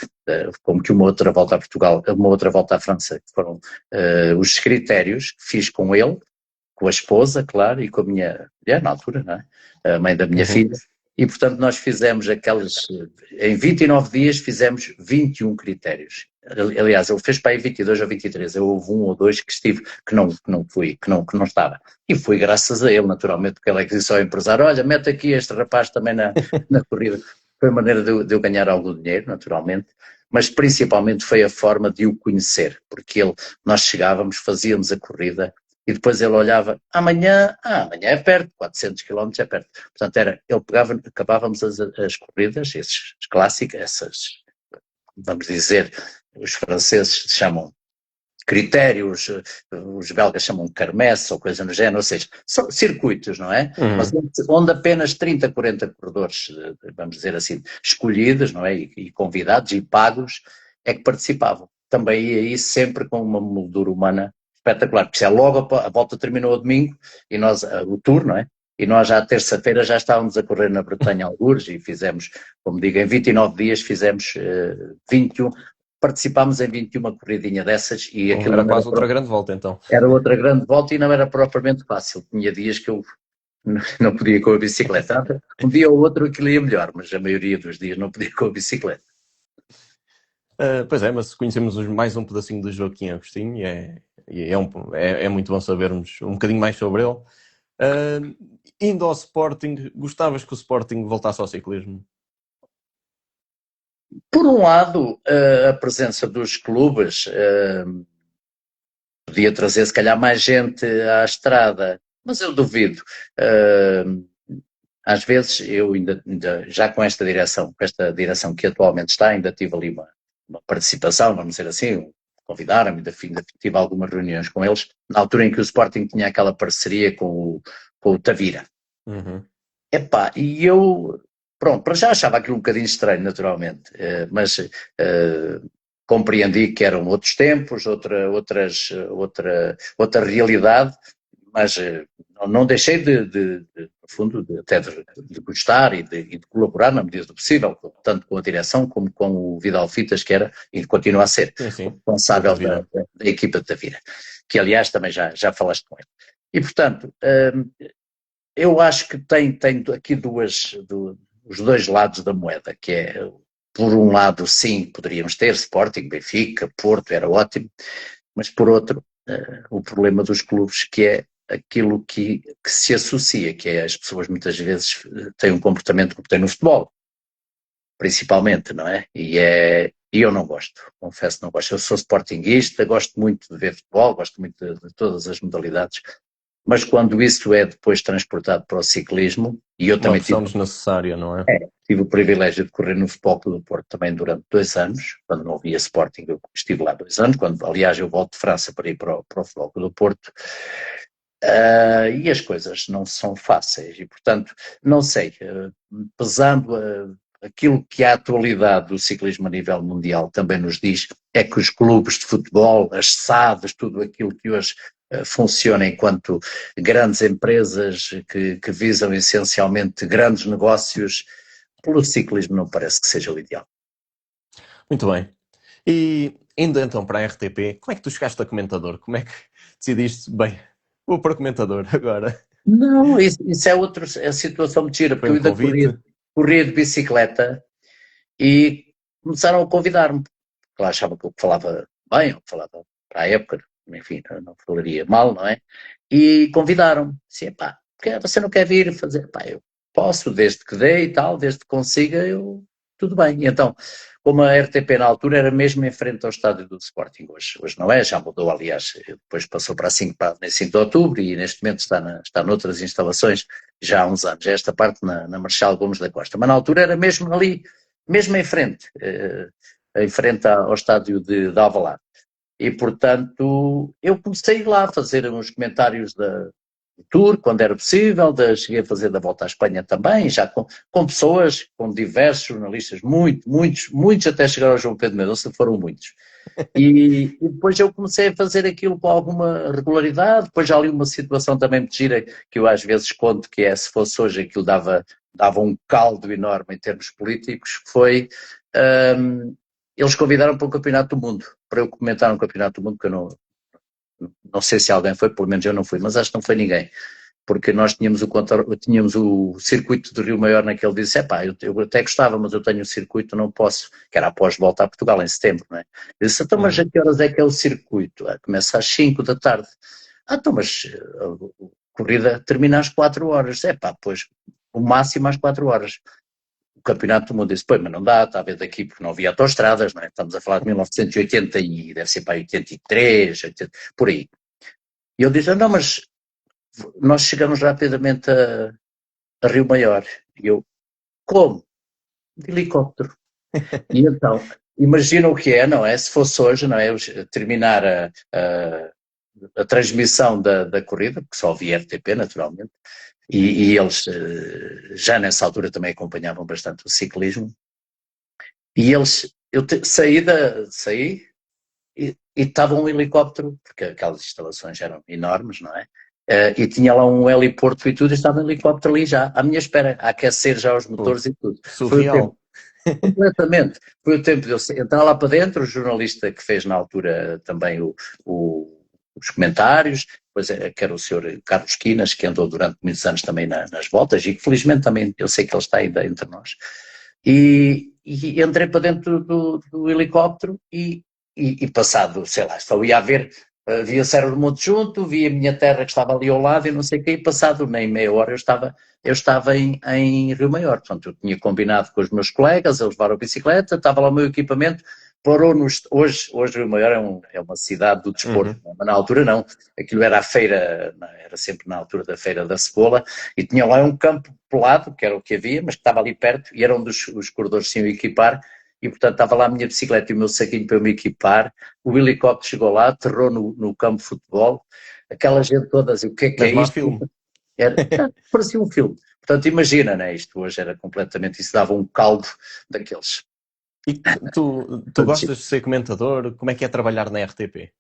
como que uma outra volta a Portugal, uma outra volta à França, que foram os critérios que fiz com ele, com a esposa, claro, e com a minha mulher, na altura, não é? A mãe da minha filha. E, portanto, nós fizemos em 29 dias fizemos 21 critérios. Aliás, ele fez para aí 22 ou 23, eu houve um ou dois que estive, que não estava. E foi graças a ele, naturalmente, porque ele é que disse ao empresário, olha, mete aqui este rapaz também na corrida. Foi a maneira de eu ganhar algum dinheiro, naturalmente, mas principalmente foi a forma de o conhecer, porque nós chegávamos, fazíamos a corrida, e depois ele olhava, amanhã é perto, 400 km é perto. Portanto, acabávamos as corridas, essas clássicas, vamos dizer, os franceses chamam critérios, os belgas chamam kermesse ou coisa no género, ou seja, são circuitos, não é? Mas onde apenas 30, 40 corredores, vamos dizer assim, escolhidos, não é? E convidados e pagos é que participavam. Também aí sempre com uma moldura humana espetacular, porque logo a volta terminou a domingo e nós, o tour, não é? E nós já à terça-feira já estávamos a correr na Bretanha algures e fizemos, como digo, em 29 dias fizemos 21, participámos em 21 corridinha dessas e aquilo era quase outra grande volta então. Era outra grande volta e não era propriamente fácil, tinha dias que eu não podia ir com a bicicleta, um dia ou outro aquilo ia melhor, mas a maioria dos dias não podia ir com a bicicleta. Pois é, mas conhecemos mais um pedacinho do Joaquim Agostinho e é muito bom sabermos um bocadinho mais sobre ele. Indo ao Sporting, gostavas que o Sporting voltasse ao ciclismo? Por um lado, a presença dos clubes podia trazer se calhar mais gente à estrada, mas eu duvido. Às vezes eu ainda já com esta direção que atualmente está, ainda tive ali uma participação, vamos dizer assim, convidaram-me, ainda tive algumas reuniões com eles, na altura em que o Sporting tinha aquela parceria com o Tavira. Epá, e eu, pronto, para já achava aquilo um bocadinho estranho, naturalmente, mas compreendi que eram outros tempos, outra realidade, mas não deixei no fundo, até de gostar e de colaborar na medida do possível, tanto com a direção como com o Vidal Fitas, que era e continua a ser responsável da equipa de Tavira, que aliás também já falaste com ele. E portanto, eu acho que tem aqui os dois lados da moeda, que é, por um lado, sim, poderíamos ter Sporting, Benfica, Porto, era ótimo, mas por outro, o problema dos clubes, que é aquilo que se associa, que é as pessoas muitas vezes têm um comportamento como tem no futebol, principalmente, não é? E eu não gosto, confesso que não gosto. Eu sou sportinguista, gosto muito de ver futebol, gosto muito de todas as modalidades, mas quando isso é depois transportado para o ciclismo, e eu também tive desnecessária, não é? Tive o privilégio de correr no Futebol Clube do Porto também durante 2 anos, quando não havia Sporting, eu estive lá 2 anos, aliás eu volto de França para ir para o Futebol Clube do Porto, e as coisas não são fáceis, e portanto, não sei, pesando aquilo que a atualidade do ciclismo a nível mundial também nos diz, é que os clubes de futebol, as SADs, tudo aquilo que hoje funciona enquanto grandes empresas que visam essencialmente grandes negócios, pelo ciclismo não parece que seja o ideal. Muito bem. E indo então para a RTP, como é que tu chegaste a comentador? Como é que decidiste, bem, vou para comentador agora? Não, isso é a situação muito gira, porque eu ainda corria de bicicleta e começaram a convidar-me, porque lá achavam que eu falava bem, ou falava para a época, enfim, não falaria mal, não é? E convidaram-me, assim, pá, você não quer vir fazer? Pá, eu posso, desde que dê e tal, desde que consiga, tudo bem. E então, como a RTP na altura era mesmo em frente ao estádio do Sporting, hoje não é, já mudou, aliás, depois passou para a 5 de outubro e neste momento está noutras instalações já há uns anos, esta parte na Marechal Gomes da Costa, mas na altura era mesmo ali, mesmo em frente ao estádio de Alvalade. E, portanto, eu comecei lá a fazer uns comentários do Tour, quando era possível, cheguei a fazer da Volta à Espanha também, já com pessoas, com diversos jornalistas, muitos, até chegar ao João Pedro Mendonça, foram muitos. E depois eu comecei a fazer aquilo com alguma regularidade, depois já ali uma situação também muito gira, que eu às vezes conto que se fosse hoje aquilo dava um caldo enorme em termos políticos, que foi, eles convidaram para o Campeonato do Mundo, para eu comentar um Campeonato do Mundo, que eu não sei se alguém foi, pelo menos eu não fui, mas acho que não foi ninguém, porque nós tínhamos o circuito do Rio Maior naquele dia, disse, eu até gostava, mas eu tenho o circuito, não posso, que era após volta a Portugal, em setembro, não é? Eu disse, então, mas a que horas é que é o circuito? Começa às 5 da tarde. Então, mas a corrida termina às 4 horas. Pois, o máximo às 4 horas. O Campeonato do Mundo disse, pois, mas não dá, está a ver daqui, porque não havia autoestradas, não é? Estamos a falar de 1980 e deve ser para 83, 80, por aí. E eu disse, não, mas nós chegamos rapidamente a Rio Maior. E eu, como? De helicóptero. E então, imagina o que é, não é? Se fosse hoje, não é? Terminar a transmissão da corrida, porque só havia RTP, naturalmente, e eles já nessa altura também acompanhavam bastante o ciclismo. E eles, saí e estava um helicóptero, porque aquelas instalações eram enormes, não é? E tinha lá um heliporto e tudo, e estava um helicóptero ali já, à minha espera, a aquecer já os motores e tudo. Surreal. Completamente. Foi o tempo de eu entrar lá para dentro, o jornalista que fez na altura também os comentários, depois que era o senhor Carlos Quinas, que andou durante muitos anos também nas voltas, e que felizmente também, eu sei que ele está ainda entre nós. E entrei para dentro do helicóptero e passado, sei lá, só ia a ver, via Serra do Monte junto, via a minha terra que estava ali ao lado e não sei o quê, e passado nem meia hora eu estava em Rio Maior. Portanto, eu tinha combinado com os meus colegas, eles levaram a bicicleta, estava lá o meu equipamento, parou hoje Rio Maior é uma cidade do desporto, mas na altura não, aquilo era a feira, era sempre na altura da feira da cebola, e tinha lá um campo pelado, que era o que havia, mas que estava ali perto, e era onde os corredores se iam equipar, e portanto estava lá a minha bicicleta e o meu saquinho para eu me equipar, o helicóptero chegou lá, aterrou no campo de futebol, aquela gente toda assim, o que é Mesmo a isto? filme. Parecia um filme. Portanto, imagina, né? Isto hoje era completamente, isso dava um caldo daqueles. E tu gostas de ser comentador? Como é que é trabalhar na RTP?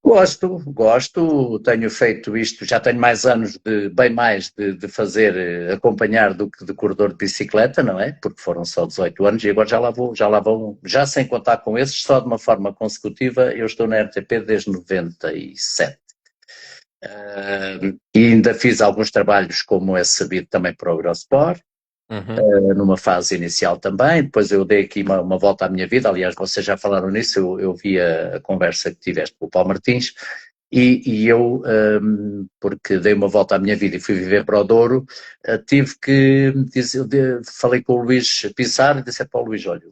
Gosto, tenho feito isto, já tenho mais anos, bem mais de fazer, acompanhar do que de corredor de bicicleta, não é? Porque foram só 18 anos e agora já sem contar com esses, só de uma forma consecutiva, eu estou na RTP desde 97. E ainda fiz alguns trabalhos, como é sabido, também para o Eurosport, numa fase inicial também. Depois eu dei aqui uma volta à minha vida, aliás, vocês já falaram nisso, eu vi a conversa que tiveste com o Paulo Martins, e eu, porque dei uma volta à minha vida e fui viver para o Douro, tive que dizer, falei com o Luís Pissarro e disse, Paulo Luís, olha,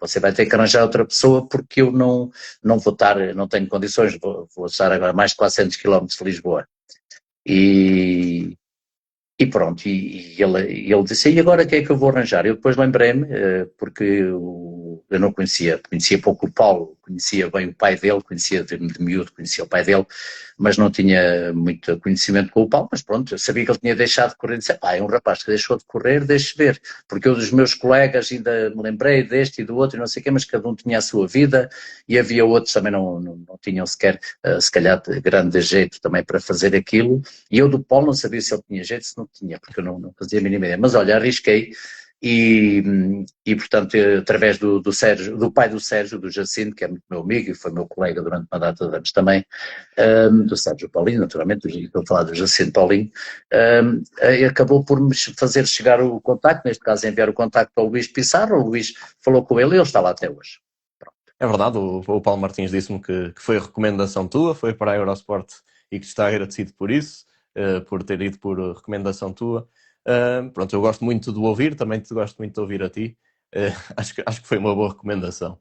você vai ter que arranjar outra pessoa porque eu não vou estar, não tenho condições, vou estar agora mais de 400 quilómetros de Lisboa. E pronto, e ele disse, e agora o que é que eu vou arranjar? Eu depois lembrei-me, porque eu não conhecia pouco o Paulo, conhecia bem o pai dele, conhecia de miúdo, conhecia o pai dele, mas não tinha muito conhecimento com o Paulo, mas pronto, eu sabia que ele tinha deixado de correr, e disse, é um rapaz que deixou de correr, deixe ver, porque eu dos meus colegas ainda me lembrei deste e do outro e não sei o quê, mas cada um tinha a sua vida e havia outros também não tinham sequer, se calhar, grande jeito também para fazer aquilo, e eu do Paulo não sabia se ele tinha jeito, se não tinha, porque eu não fazia a mínima ideia, mas olha, arrisquei, e portanto, através do Sérgio, do pai do Sérgio, do Jacinto, que é muito meu amigo e foi meu colega durante uma data de anos também, do Sérgio Paulinho, naturalmente, estou a falar do Jacinto Paulinho, acabou por me fazer chegar o contacto, neste caso enviar o contacto ao Luís Pissarro, o Luís falou com ele e ele está lá até hoje. É verdade, o Paulo Martins disse-me que foi a recomendação tua, foi para a Eurosport e que está agradecido por isso, por ter ido por recomendação tua. Pronto, eu gosto muito de o ouvir, também te gosto muito de ouvir a ti. Acho que foi uma boa recomendação.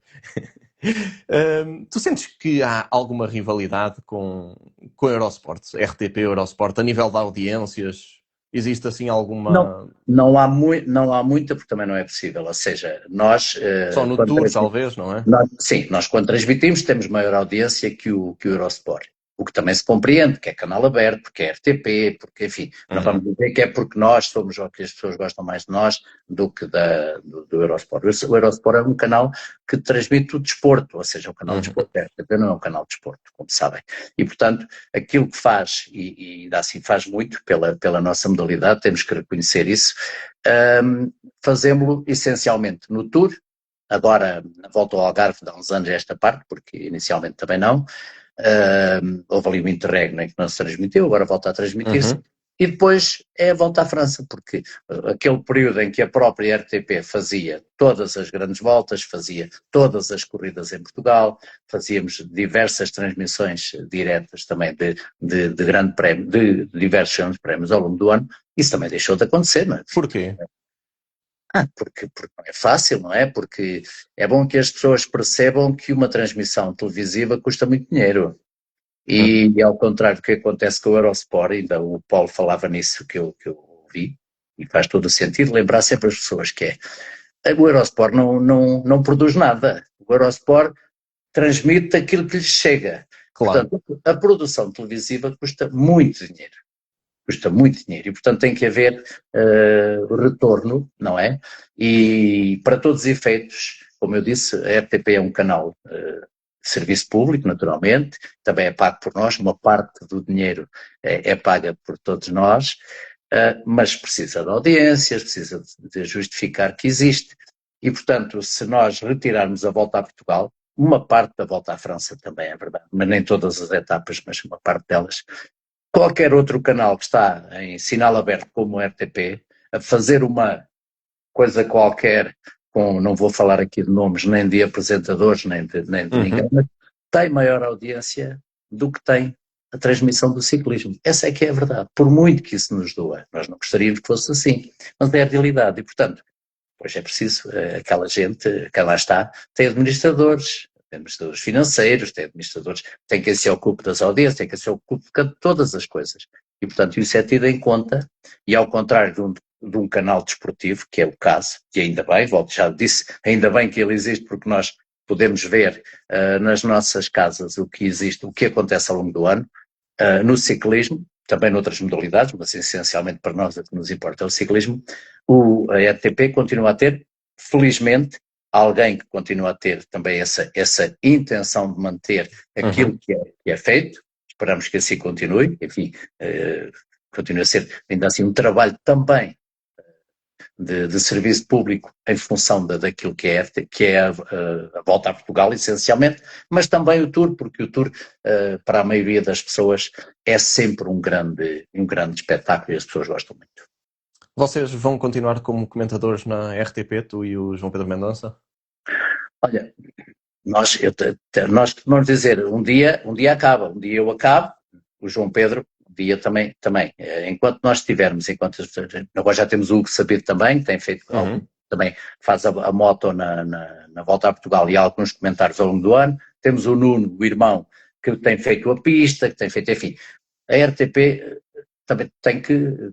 Tu sentes que há alguma rivalidade com a Eurosport, RTP Eurosport, a nível de audiências? Existe assim Não, alguma... não há muita, porque também não é possível. Ou seja, nós, Só no quando Tour, talvez, não é? sim, nós quando transmitimos temos maior audiência que o Eurosport. O que também se compreende, que é canal aberto, porque é RTP, porque, enfim, não vamos dizer que é porque nós somos ou que as pessoas gostam mais de nós do que do Eurosport. O Eurosport é um canal que transmite o desporto, ou seja, o canal de desporto. A RTP não é um canal de desporto, como sabem. E, portanto, aquilo que faz, e ainda assim faz muito pela nossa modalidade, temos que reconhecer isso, fazemos-lo essencialmente no Tour. Agora, na volta ao Algarve, dá uns anos esta parte, porque inicialmente também não. Houve ali um interregno em que não se transmitiu, agora volta a transmitir-se. E depois é a volta à França, porque aquele período em que a própria RTP fazia todas as grandes voltas, fazia todas as corridas em Portugal, fazíamos diversas transmissões diretas também de grande prémio, de diversos grandes prémios ao longo do ano, isso também deixou de acontecer, não é? Porquê? Porque não é fácil, não é? Porque é bom que as pessoas percebam que uma transmissão televisiva custa muito dinheiro. E ao contrário do que acontece com o Eurosport, ainda o Paulo falava nisso que eu ouvi, e faz todo o sentido, lembrar sempre as pessoas que o Eurosport não produz nada. O Eurosport transmite aquilo que lhes chega. Claro. Portanto, a produção televisiva custa muito dinheiro. Custa muito dinheiro e, portanto, tem que haver retorno, não é? E, para todos os efeitos, como eu disse, a RTP é um canal de serviço público, naturalmente, também é pago por nós, uma parte do dinheiro é paga por todos nós, mas precisa de audiências, precisa de justificar que existe. E, portanto, se nós retirarmos a volta a Portugal, uma parte da volta à França também é verdade, mas nem todas as etapas, mas uma parte delas, qualquer outro canal que está em sinal aberto como o RTP, a fazer uma coisa qualquer, não vou falar aqui de nomes, nem de apresentadores, nem de ninguém, mas tem maior audiência do que tem a transmissão do ciclismo. Essa é que é a verdade, por muito que isso nos doa. Nós não gostaríamos que fosse assim, mas é a realidade e, portanto, pois é preciso, aquela gente que lá está, tem administradores financeiros, tem administradores, tem quem se ocupe das audiências, tem quem se ocupe de todas as coisas. E, portanto, isso é tido em conta, e ao contrário de um canal desportivo, que é o caso, e ainda bem, volto, já disse, ainda bem que ele existe, porque nós podemos ver nas nossas casas o que existe, o que acontece ao longo do ano, no ciclismo, também noutras modalidades, mas essencialmente para nós o que nos importa é o ciclismo, a ETP continua a ter, felizmente, alguém que continua a ter também essa intenção de manter aquilo que é feito, esperamos que assim continue, enfim, continua a ser ainda assim um trabalho também de serviço público em função daquilo que é a volta a Portugal, essencialmente, mas também o Tour, porque o Tour, para a maioria das pessoas, é sempre um grande espetáculo e as pessoas gostam muito. Vocês vão continuar como comentadores na RTP, tu e o João Pedro Mendonça? Olha, nós vamos dizer, um dia acaba, um dia eu acabo, o João Pedro, um dia também, enquanto nós estivermos, agora já temos o Hugo Sabido também, que tem feito também faz a moto na volta a Portugal e alguns comentários ao longo do ano, temos o Nuno, o irmão, que tem feito a pista, que tem feito, enfim, a RTP também tem que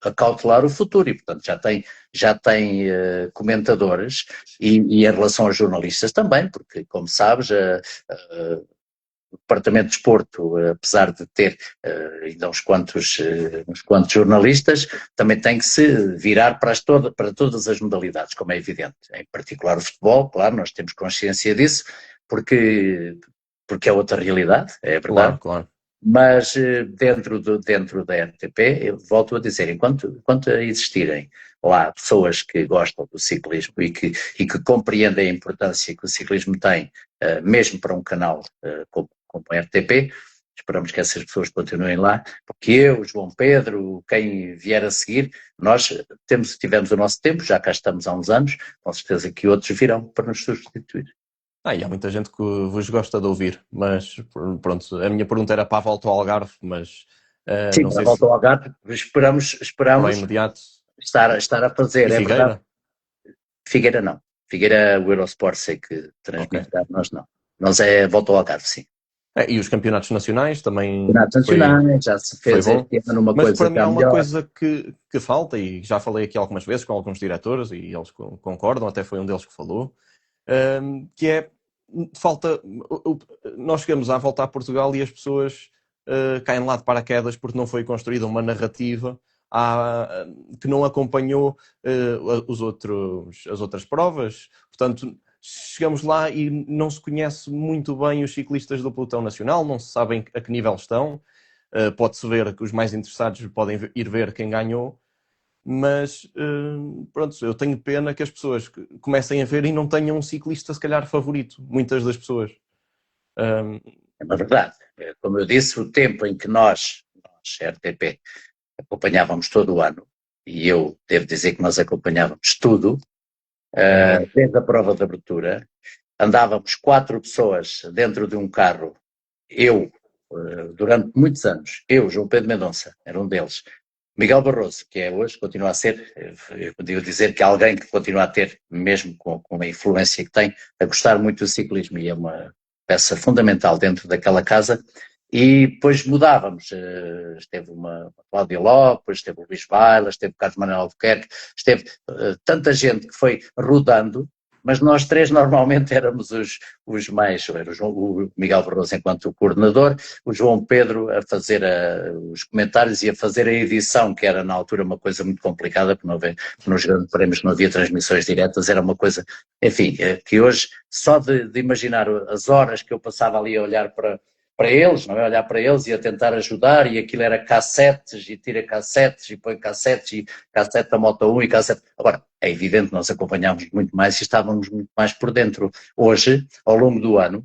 acautelar o futuro e, portanto, já tem comentadores e em relação aos jornalistas também, porque, como sabes, o Departamento de Desporto, apesar de ter ainda uns quantos jornalistas, também tem que se virar para todas as modalidades, como é evidente. Em particular o futebol, claro, nós temos consciência disso, porque é outra realidade, é verdade. Claro. Mas dentro da RTP, eu volto a dizer, enquanto existirem lá pessoas que gostam do ciclismo e que compreendem a importância que o ciclismo tem, mesmo para um canal como a RTP, esperamos que essas pessoas continuem lá, porque eu, João Pedro, quem vier a seguir, nós tivemos o nosso tempo, já cá estamos há uns anos, com certeza que outros virão para nos substituir. E há muita gente que vos gosta de ouvir, mas pronto, a minha pergunta era para a volta ao Algarve, mas sim, não sei a volta se ao Algarve, esperamos para o imediato. estar a fazer, E é verdade. Figueira? Figueira não. Figueira, o Eurosport sei que transmite, nós não. Nós é volta ao Algarve, sim. E os campeonatos nacionais também Campeonatos nacionais, já se foi fez bom. este ano uma Mas coisa para mim há cá uma melhor. coisa que falta, e já falei aqui algumas vezes com alguns diretores, e eles concordam, até foi um deles que falou, que é, falta, nós chegamos à volta a Portugal e as pessoas caem lá de paraquedas porque não foi construída uma narrativa que não acompanhou as outras provas. Portanto, chegamos lá e não se conhece muito bem os ciclistas do pelotão nacional, não se sabem a que nível estão. Pode-se ver que os mais interessados podem ir ver quem ganhou, mas pronto, eu tenho pena que as pessoas comecem a ver e não tenham um ciclista se calhar favorito, muitas das pessoas. É uma verdade. Como eu disse, o tempo em que nós RTP, acompanhávamos todo o ano, e eu devo dizer que nós acompanhávamos tudo, desde a prova de abertura, andávamos 4 pessoas dentro de um carro, eu, durante muitos anos, eu, João Pedro Mendonça, era um deles, Miguel Barroso, que é hoje, continua a ser, eu podia dizer que é alguém que continua a ter, mesmo com a influência que tem, a gostar muito do ciclismo e é uma peça fundamental dentro daquela casa. E depois mudávamos, esteve uma Cláudia Lopes, esteve o Luís Baila, esteve o Carlos Manuel Albuquerque, esteve tanta gente que foi rodando, mas nós três normalmente éramos os mais, o Miguel Barroso enquanto coordenador, o João Pedro a fazer os comentários e a fazer a edição, que era na altura uma coisa muito complicada, porque nos grandes prémios não havia transmissões diretas, era uma coisa, enfim, que hoje, só de imaginar as horas que eu passava ali a olhar para eles, não é? Olhar para eles e a tentar ajudar, e aquilo era cassetes, e tira cassetes, e põe cassetes, e cassete da Moto 1 e cassete... Agora, é evidente, nós acompanhámos muito mais e estávamos muito mais por dentro. Hoje, ao longo do ano,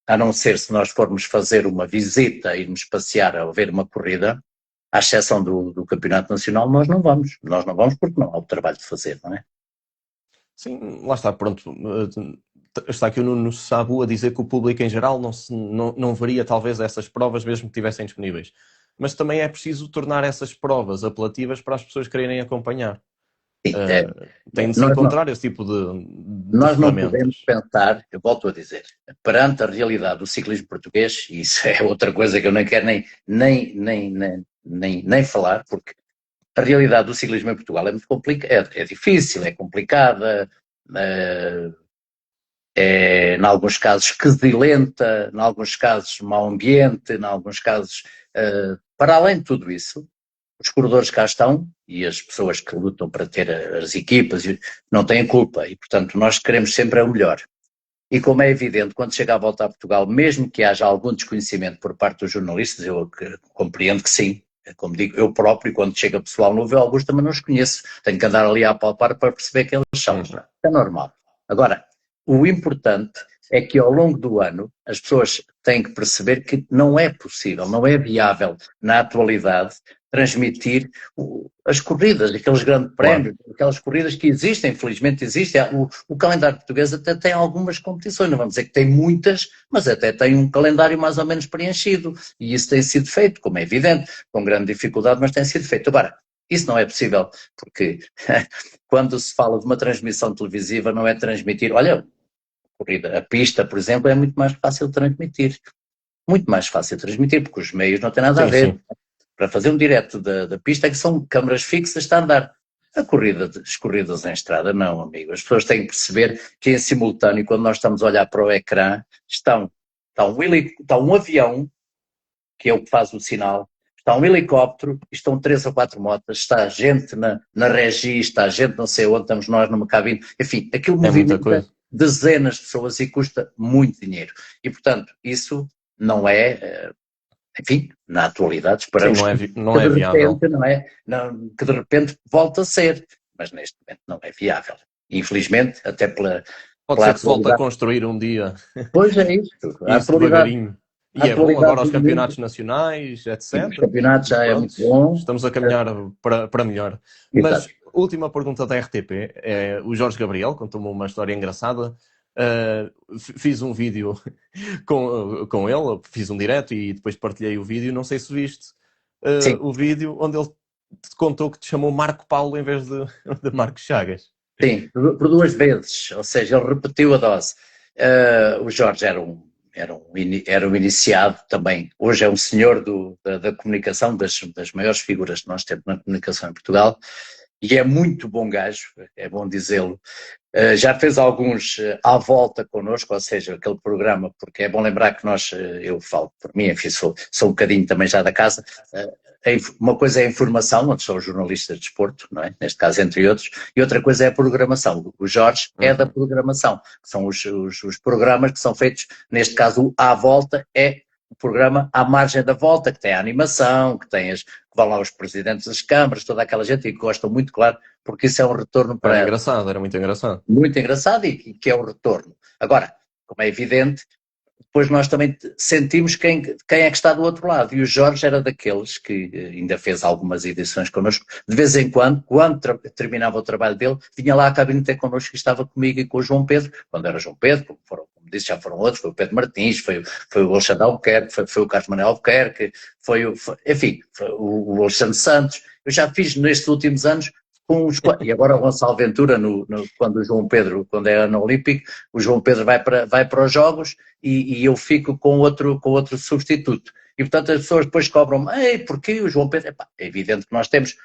a não ser se nós formos fazer uma visita, irmos passear a ver uma corrida, à exceção do Campeonato Nacional, nós não vamos. Nós não vamos porque não há o trabalho de fazer, não é? Sim, lá está, pronto. Está aqui o Nuno Sabu a dizer que o público em geral não veria talvez essas provas mesmo que estivessem disponíveis. Mas também é preciso tornar essas provas apelativas para as pessoas quererem acompanhar. Sim, Tem de se encontrar esse tipo de nós não podemos ferramentas. pensar, eu volto a dizer, perante a realidade do ciclismo português, e isso é outra coisa que eu não quero nem falar, porque a realidade do ciclismo em Portugal é muito complicada, é difícil, é complicada, em alguns casos quesilenta, em alguns casos mau ambiente, em alguns casos, para além de tudo isso, os corredores cá estão e as pessoas que lutam para ter as equipas não têm culpa e, portanto, nós queremos sempre o melhor. E como é evidente, quando chega a volta a Portugal, mesmo que haja algum desconhecimento por parte dos jornalistas, eu compreendo que sim. Como digo, eu próprio, quando chega pessoal novo, eu alguns também não os conheço. Tenho que andar ali a apalpar para perceber quem eles são. É normal. Agora, o importante é que ao longo do ano as pessoas têm que perceber que não é possível, não é viável na atualidade transmitir as corridas, aqueles grandes prémios, aquelas corridas que existem, infelizmente existem. O calendário português até tem algumas competições, não vamos dizer que tem muitas, mas até tem um calendário mais ou menos preenchido, e isso tem sido feito, como é evidente, com grande dificuldade, mas tem sido feito. Agora, isso não é possível, porque quando se fala de uma transmissão televisiva não é transmitir, olha, a pista, por exemplo, é muito mais fácil de transmitir. Muito mais fácil de transmitir, porque os meios não têm nada a ver. Sim. Para fazer um direto da pista é que são câmaras fixas standard. As corridas em estrada, não, amigo. As pessoas têm que perceber que em simultâneo, quando nós estamos a olhar para o ecrã, está um avião, que é o que faz o sinal, está um helicóptero, estão 3 ou 4 motas, está gente na regi, está gente não sei onde, estamos nós numa cabine, enfim, aquilo movimenta dezenas de pessoas e custa muito dinheiro. E, portanto, isso não é... Enfim, na atualidade esperamos não é viável. Que de repente volte a ser, mas neste momento não é viável. Infelizmente, até pela... Pode ser que se volte a construir um dia. Pois é isso. Isso devagarinho. E é bom agora os campeonatos nacionais, etc. Os campeonatos já é muito bom. Estamos a caminhar para melhor. Mas, última pergunta da RTP. O Jorge Gabriel contou-me uma história engraçada. Fiz um vídeo com ele, fiz um direto e depois partilhei o vídeo. Não sei se viste o vídeo onde ele te contou que te chamou Marco Paulo em vez de Marcos Chagas. Sim, por 2 vezes, ou seja, ele repetiu a dose. O Jorge era era um iniciado também, hoje é um senhor da comunicação, das maiores figuras que nós temos na comunicação em Portugal, e é muito bom gajo, é bom dizê-lo. Já fez alguns à volta connosco, ou seja, aquele programa, porque é bom lembrar que nós, eu falo por mim, enfim, sou um bocadinho também já da casa, uma coisa é a informação, onde são os jornalistas de desporto, não é? Neste caso, entre outros, e outra coisa é a programação. O Jorge é da programação, que são os programas que são feitos, neste caso, o À Volta é o programa à margem da volta, que tem a animação, que vão lá os presidentes das câmaras, toda aquela gente, e que gostam muito, claro, porque isso é um retorno para... Era engraçado, era muito engraçado. Muito engraçado e que é o retorno. Agora, como é evidente, depois nós também sentimos quem é que está do outro lado. E o Jorge era daqueles que ainda fez algumas edições connosco. De vez em quando terminava o trabalho dele, vinha lá à cabine ter connosco e estava comigo e com o João Pedro, quando era João Pedro, como disse, já foram outros, foi o Pedro Martins, foi o Alexandre Albuquerque, foi o Carlos Manuel Albuquerque, enfim, foi o Alexandre Santos. Eu já fiz nestes últimos anos e agora o Gonçalo Ventura, quando o João Pedro, quando é ano olímpico, o João Pedro vai para os jogos e eu fico com outro substituto. E portanto as pessoas depois cobram-me, ei, porquê o João Pedro? É evidente que nós temos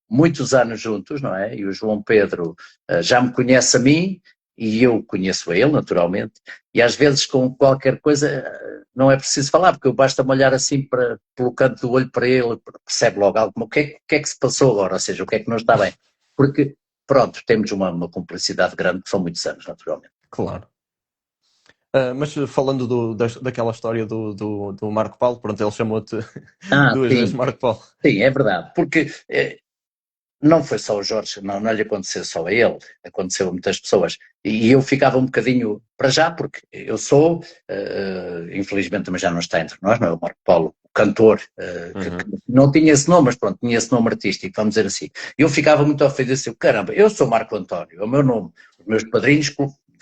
muitos anos juntos, não é? E o João Pedro já me conhece a mim e eu conheço a ele, naturalmente, e às vezes com qualquer coisa não é preciso falar, porque eu basta-me olhar assim pelo canto do olho para ele, percebe logo algo, o que é que se passou agora, ou seja, o que é que não está bem. Porque, pronto, temos uma cumplicidade grande, que são muitos anos, naturalmente. Claro. Mas falando daquela história do Marco Paulo, pronto, ele chamou-te duas vezes Marco Paulo. Sim, é verdade, porque não foi só o Jorge, não lhe aconteceu só a ele, aconteceu a muitas pessoas. E eu ficava um bocadinho para já, porque eu sou, infelizmente também já não está entre nós, não é? O Marco Paulo, o cantor, que não tinha esse nome, mas pronto, tinha esse nome artístico, vamos dizer assim. Eu ficava muito ofendido, assim, caramba, eu sou Marco António, é o meu nome, os meus padrinhos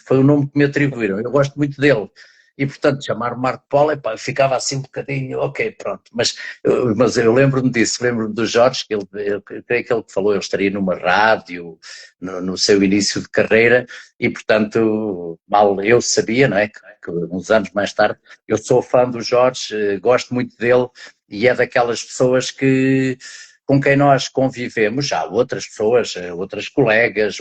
foi o nome que me atribuíram, eu gosto muito dele. E, portanto, chamar Marco Paulo, epá, eu ficava assim um bocadinho, ok, pronto. Mas eu lembro-me disso, lembro-me do Jorge, que eu creio que ele falou, ele estaria numa rádio, no seu início de carreira, e, portanto, mal eu sabia, não é, que uns anos mais tarde, eu sou fã do Jorge, gosto muito dele, e é daquelas pessoas com quem nós convivemos, já outras pessoas, outros colegas,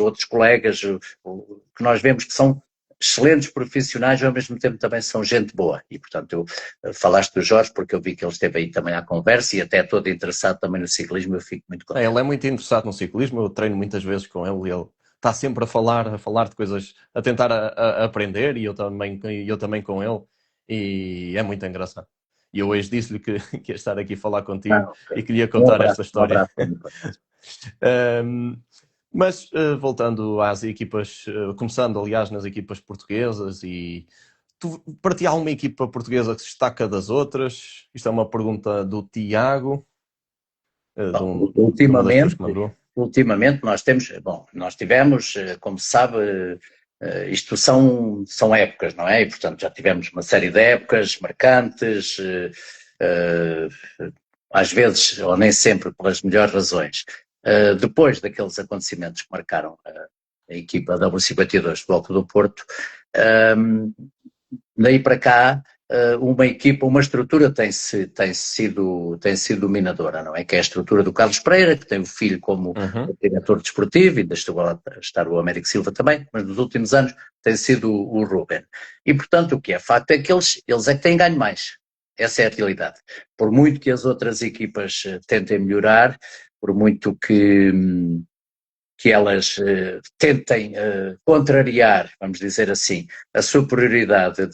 que nós vemos que são excelentes profissionais e ao mesmo tempo também são gente boa. E, portanto, falaste do Jorge porque eu vi que ele esteve aí também à conversa e até todo interessado também no ciclismo, eu fico muito contente. Ele é muito interessado no ciclismo, eu treino muitas vezes com ele e ele está sempre a falar de coisas, a tentar a aprender e eu também com ele e é muito engraçado. E eu hoje disse-lhe que ia estar aqui a falar contigo e queria contar esta história. Mas voltando às equipas, começando aliás nas equipas portuguesas, e para ti há uma equipa portuguesa que se destaca das outras? Isto é uma pergunta do Tiago. Ultimamente nós tivemos, como se sabe, isto são épocas, não é? E portanto já tivemos uma série de épocas marcantes, às vezes, ou nem sempre, pelas melhores razões. Depois daqueles acontecimentos que marcaram a equipa W52 do Bloco do Porto, daí para cá uma estrutura tem sido dominadora, não é? Que é a estrutura do Carlos Pereira, que tem o filho como diretor desportivo, e ainda estou a estar o Américo Silva também, mas nos últimos anos tem sido o Ruben. E portanto o que é facto é que eles é que têm ganho mais. Essa é a realidade. Por muito que as outras equipas tentem melhorar, por muito que elas tentem contrariar, vamos dizer assim, a superioridade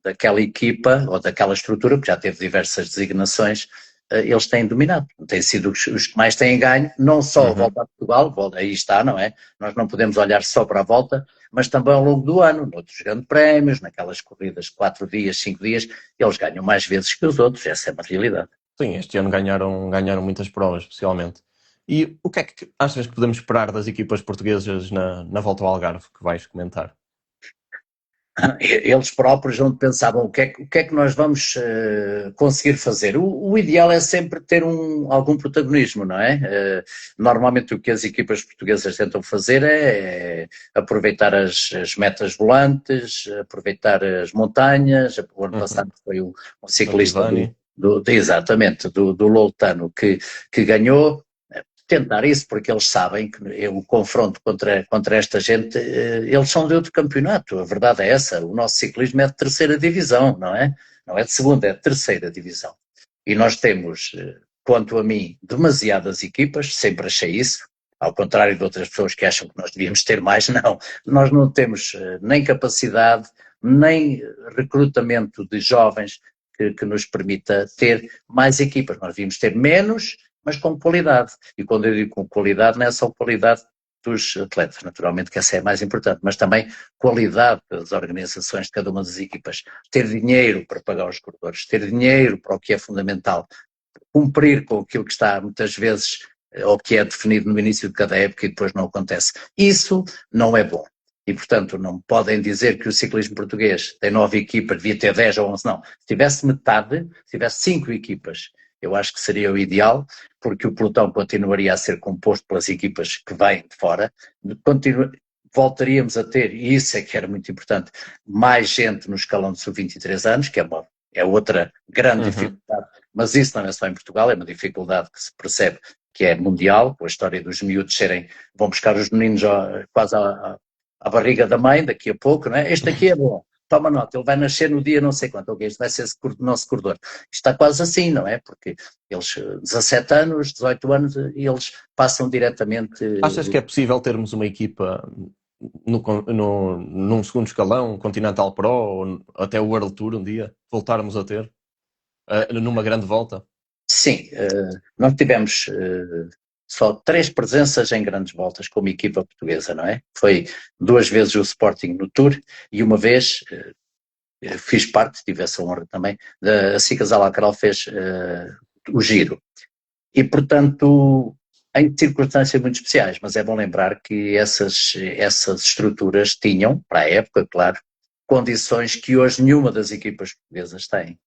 daquela equipa ou daquela estrutura, que já teve diversas designações, eles têm dominado. Têm sido os que mais têm ganho, não só a volta a Portugal, aí está, não é? Nós não podemos olhar só para a volta, mas também ao longo do ano, noutros grandes prémios, naquelas corridas de 4 dias, 5 dias, eles ganham mais vezes que os outros, essa é uma realidade. Sim, este ano ganharam muitas provas, especialmente. E o que é que achas que podemos esperar das equipas portuguesas na volta ao Algarve, que vais comentar? eles próprios onde pensavam o que é que nós vamos conseguir fazer. O ideal é sempre ter algum protagonismo, não é? Normalmente o que as equipas portuguesas tentam fazer é aproveitar as metas volantes, aproveitar as montanhas. O ano passado foi um ciclista exatamente, do Loltano que ganhou. Tentar isso, porque eles sabem que o confronto contra esta gente, eles são de outro campeonato, a verdade é essa, o nosso ciclismo é de terceira divisão, não é? Não é de segunda, é de terceira divisão. E nós temos, quanto a mim, demasiadas equipas, sempre achei isso, ao contrário de outras pessoas que acham que nós devíamos ter mais, não, nós não temos nem capacidade, nem recrutamento de jovens que nos permita ter mais equipas, nós devíamos ter menos, mas com qualidade. E quando eu digo com qualidade, não é só qualidade dos atletas, naturalmente que essa é a mais importante, mas também qualidade das organizações de cada uma das equipas. Ter dinheiro para pagar os corredores, ter dinheiro para o que é fundamental, cumprir com aquilo que está muitas vezes, ou que é definido no início de cada época e depois não acontece. Isso não é bom. E, portanto, não podem dizer que o ciclismo português tem 9 equipas, devia ter 10 ou 11, não. Se tivesse metade, se tivesse 5 equipas, eu acho que seria o ideal, porque o pelotão continuaria a ser composto pelas equipas que vêm de fora, voltaríamos a ter, e isso é que era muito importante, mais gente no escalão de sub-23 anos, que é outra grande dificuldade, mas isso não é só em Portugal, é uma dificuldade que se percebe que é mundial, com a história dos miúdos vão buscar os meninos quase à barriga da mãe, daqui a pouco, não é? Este aqui é bom. Toma nota, ele vai nascer no dia não sei quanto, ok, este vai ser o nosso corredor. Isto está quase assim, não é? Porque eles, 17 anos, 18 anos, e eles passam diretamente... Achas que é possível termos uma equipa num segundo escalão, Continental Pro, ou até o World Tour um dia, voltarmos a ter, numa grande volta? Sim, nós tivemos só 3 presenças em grandes voltas como equipa portuguesa, não é? Foi 2 vezes o Sporting no Tour e uma vez... fiz parte, tive essa honra também, a Cicas Alacral fez o Giro. E, portanto, em circunstâncias muito especiais, mas é bom lembrar que essas estruturas tinham, para a época, claro, condições que hoje nenhuma das equipas portuguesas tem.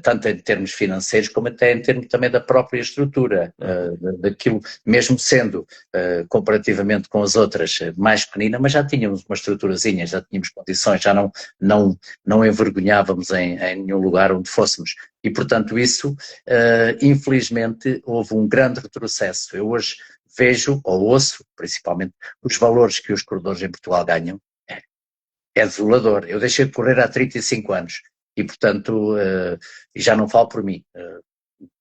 Tanto em termos financeiros como até em termos também da própria estrutura, daquilo, mesmo sendo comparativamente com as outras mais pequenina, mas já tínhamos uma estruturazinha, já tínhamos condições, já não envergonhávamos em nenhum lugar onde fôssemos. E, portanto, isso, infelizmente, houve um grande retrocesso. Eu hoje vejo, ou ouço, principalmente, os valores que os corredores em Portugal ganham. É desolador. Eu deixei de correr há 35 anos. E, portanto, já não falo por mim.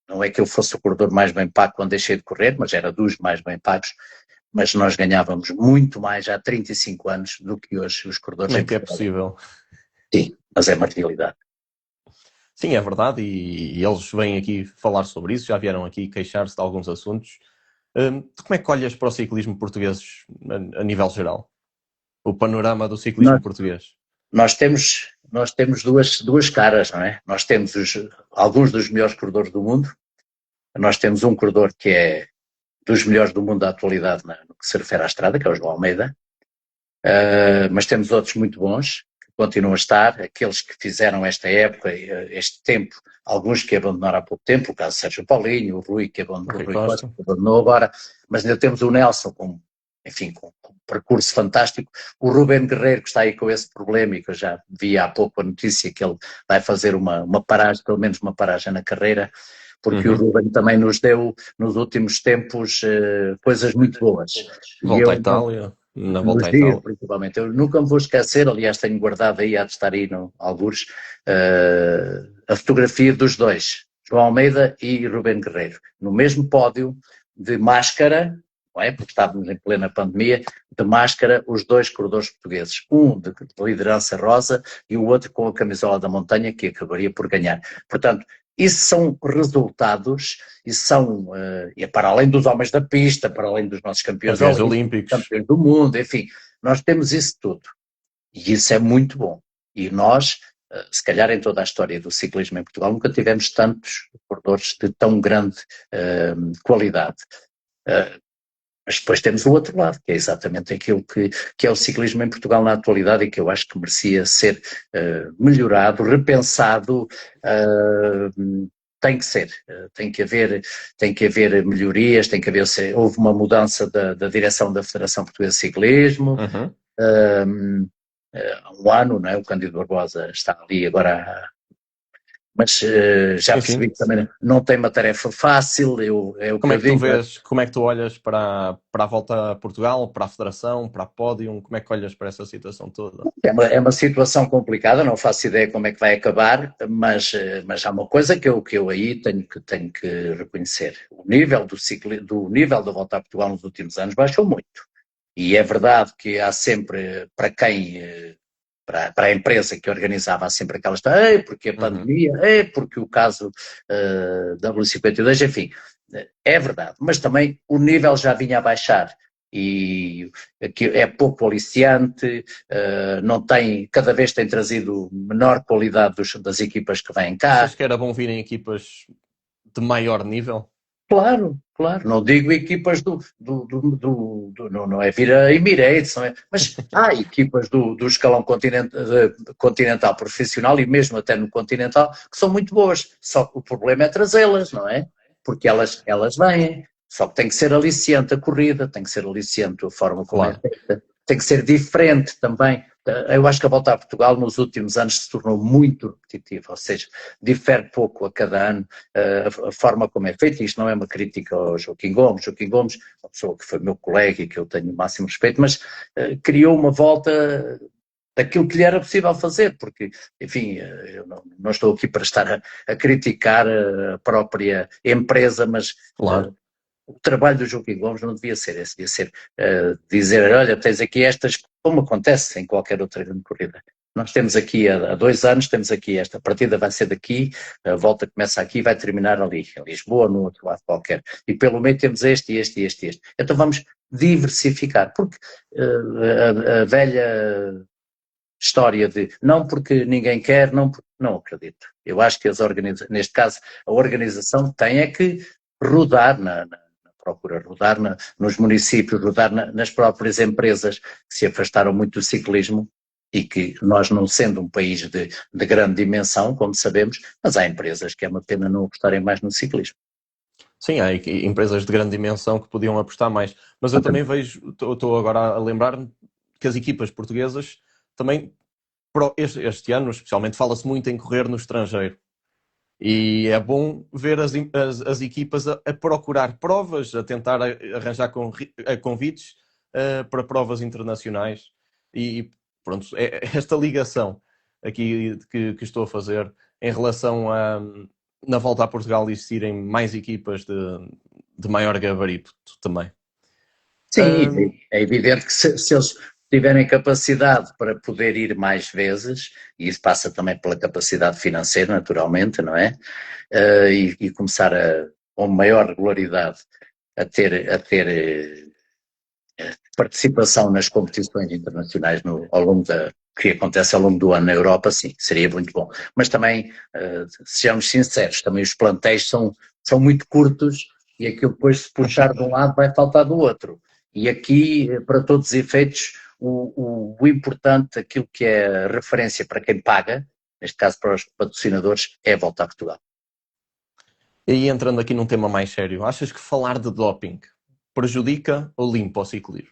Não é que eu fosse o corredor mais bem pago quando deixei de correr, mas era dos mais bem pagos. Mas nós ganhávamos muito mais há 35 anos do que hoje os corredores. Como é que é possível? Sim, mas é uma realidade. Sim, é verdade, e eles vêm aqui falar sobre isso, já vieram aqui queixar-se de alguns assuntos. Como é que olhas para o ciclismo português a nível geral? O panorama do ciclismo português? Nós temos duas caras, não é? Nós temos alguns dos melhores corredores do mundo, nós temos um corredor que é dos melhores do mundo da atualidade no que se refere à estrada, que é o João Almeida, mas temos outros muito bons, que continuam a estar, aqueles que fizeram esta época, este tempo, alguns que abandonaram há pouco tempo, o caso de Sérgio Paulinho, o Rui que abandonou agora, mas ainda temos o Nelson com um percurso fantástico, o Ruben Guerreiro que está aí com esse problema e que eu já vi há pouco a notícia que ele vai fazer uma paragem, pelo menos uma paragem na carreira, porque o Ruben também nos deu nos últimos tempos coisas muito boas. Volta à Itália, na volta à Itália. Principalmente. Eu nunca me vou esquecer, aliás tenho guardado aí, há de estar aí no algures, a fotografia dos dois, João Almeida e Ruben Guerreiro, no mesmo pódio de máscara, não é? Porque estávamos em plena pandemia, de máscara, os dois corredores portugueses, um de liderança rosa e o outro com a camisola da montanha, que acabaria por ganhar. Portanto, isso são resultados, e é para além dos homens da pista, para além dos nossos campeões olímpicos, campeões do mundo, enfim, nós temos isso tudo. E isso é muito bom. E nós, se calhar em toda a história do ciclismo em Portugal, nunca tivemos tantos corredores de tão grande qualidade. Mas depois temos o outro lado, que é exatamente aquilo que é o ciclismo em Portugal na atualidade e que eu acho que merecia ser melhorado, repensado, tem que ser, tem que haver melhorias, tem que haver, houve uma mudança da direção da Federação Portuguesa de Ciclismo, Uhum. há um ano, não é? O Cândido Barbosa está ali agora, mas já Sim, percebi sim. que também não tem uma tarefa fácil, é o que Como é eu que tu digo. vês, como é que tu olhas para a volta a Portugal, para a Federação, para a Pódium? Como é que olhas para essa situação toda? É uma situação complicada, não faço ideia como é que vai acabar, mas há uma coisa que eu aí tenho que reconhecer. O nível do nível da volta a Portugal nos últimos anos baixou muito. E é verdade que há sempre, para quem, para a empresa que organizava, há sempre aquela história, porque a Uhum. pandemia, porque o caso W52, enfim, é verdade, mas também o nível já vinha a baixar e que é pouco aliciante, não tem, cada vez tem trazido menor qualidade das equipas que vêm cá. Achas que era bom virem equipas de maior nível? Claro, claro, não digo equipas não é vir a Emirates, não é? Mas há equipas do escalão continental profissional e mesmo até no continental que são muito boas, só que o problema é trazê-las, não é? Porque elas vêm, só que tem que ser aliciante a corrida, tem que ser aliciante a forma como é Claro. feita, tem que ser diferente também. Eu acho que a volta a Portugal nos últimos anos se tornou muito repetitiva, ou seja, difere pouco a cada ano a forma como é feito. Isto não é uma crítica ao Joaquim Gomes. Joaquim Gomes, uma pessoa que foi meu colega e que eu tenho o máximo respeito, mas criou uma volta daquilo que lhe era possível fazer, porque, enfim, eu não estou aqui para estar a criticar a própria empresa, mas Claro. o trabalho do Joaquim Gomes não devia ser esse, devia ser dizer, olha, tens aqui estas, como acontece em qualquer outra grande corrida. Nós temos aqui, há 2 anos, temos aqui esta partida vai ser daqui, a volta começa aqui e vai terminar ali, em Lisboa, no outro lado qualquer. E pelo meio temos este. Então vamos diversificar, porque a velha história de não porque ninguém quer, não acredito. Eu acho que neste caso, a organização tem é que rodar procura rodar nos municípios, rodar nas próprias empresas que se afastaram muito do ciclismo e que nós não sendo um país de grande dimensão, como sabemos, mas há empresas que é uma pena não apostarem mais no ciclismo. Sim, há empresas de grande dimensão que podiam apostar mais. Mas eu também vejo, estou agora a lembrar-me que as equipas portuguesas também, este ano especialmente, fala-se muito em correr no estrangeiro. E é bom ver as equipas a procurar provas, a tentar arranjar convites para provas internacionais. E pronto, esta ligação aqui que estou a fazer em relação a, na volta a Portugal, existirem mais equipas de maior gabarito também. Sim, é evidente que se eles tiverem capacidade para poder ir mais vezes, e isso passa também pela capacidade financeira, naturalmente, não é? E começar com maior regularidade a ter participação nas competições internacionais que acontece ao longo do ano na Europa, sim, seria muito bom. Mas também, sejamos sinceros, também os plantéis são muito curtos e aquilo depois se puxar de um lado vai faltar do outro. E aqui, para todos os efeitos, o importante, aquilo que é a referência para quem paga, neste caso para os patrocinadores, é a volta a Portugal. E aí entrando aqui num tema mais sério, achas que falar de doping prejudica ou limpa o ciclismo?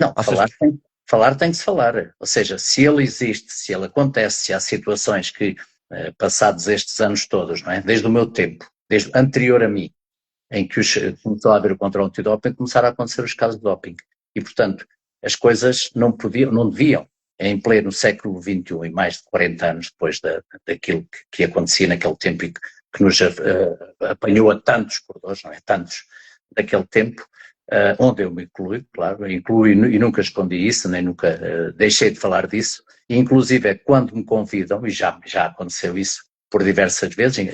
Não, Achas que falar tem que se falar. Ou seja, se ele existe, se ele acontece, se há situações que, passados estes anos todos, não é? Desde o meu tempo, desde anterior a mim, em que começou a haver o controle antidoping, começaram a acontecer os casos de doping. E, portanto, as coisas não podiam, não deviam, em pleno século XXI e mais de 40 anos depois daquilo que acontecia naquele tempo e que nos apanhou a tantos corredores, não é? Tantos daquele tempo, onde eu me incluí, claro, incluí e nunca escondi isso, nem nunca deixei de falar disso, e inclusive é quando me convidam, e já aconteceu isso por diversas vezes,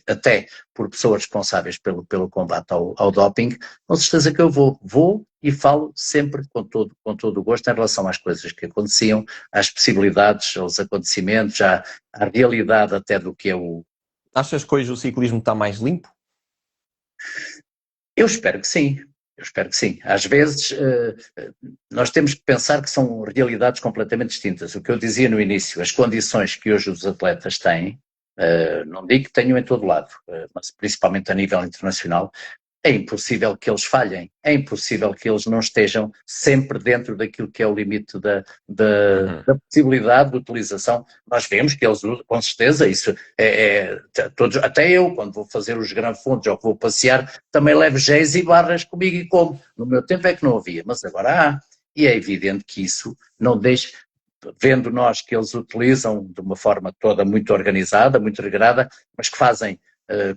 até por pessoas responsáveis pelo combate ao doping, com certeza que eu vou e falo sempre com todo o gosto em relação às coisas que aconteciam, às possibilidades, aos acontecimentos, à realidade até do que é o... achas que hoje o ciclismo está mais limpo? Eu espero que sim. Eu espero que sim. Às vezes, nós temos que pensar que são realidades completamente distintas. O que eu dizia no início, as condições que hoje os atletas têm, não digo que tenham em todo lado, mas principalmente a nível internacional, é impossível que eles falhem, é impossível que eles não estejam sempre dentro daquilo que é o limite da possibilidade de utilização. Nós vemos que eles usam, com certeza, isso todos, até eu, quando vou fazer os granfontes ou que vou passear, também levo géis e barras comigo e como. No meu tempo é que não havia, mas agora há. E é evidente que isso não deixa, vendo nós que eles utilizam de uma forma toda muito organizada, muito regrada, mas que fazem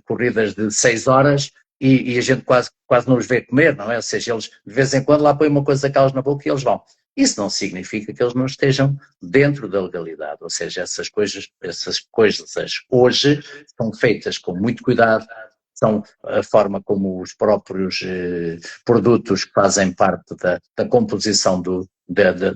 corridas de 6 horas, e a gente quase não os vê comer, não é? Ou seja, eles de vez em quando lá põem uma coisa daquelas na boca e eles vão. Isso não significa que eles não estejam dentro da legalidade, ou seja, essas coisas hoje são feitas com muito cuidado, são a forma como os próprios produtos que fazem parte da composição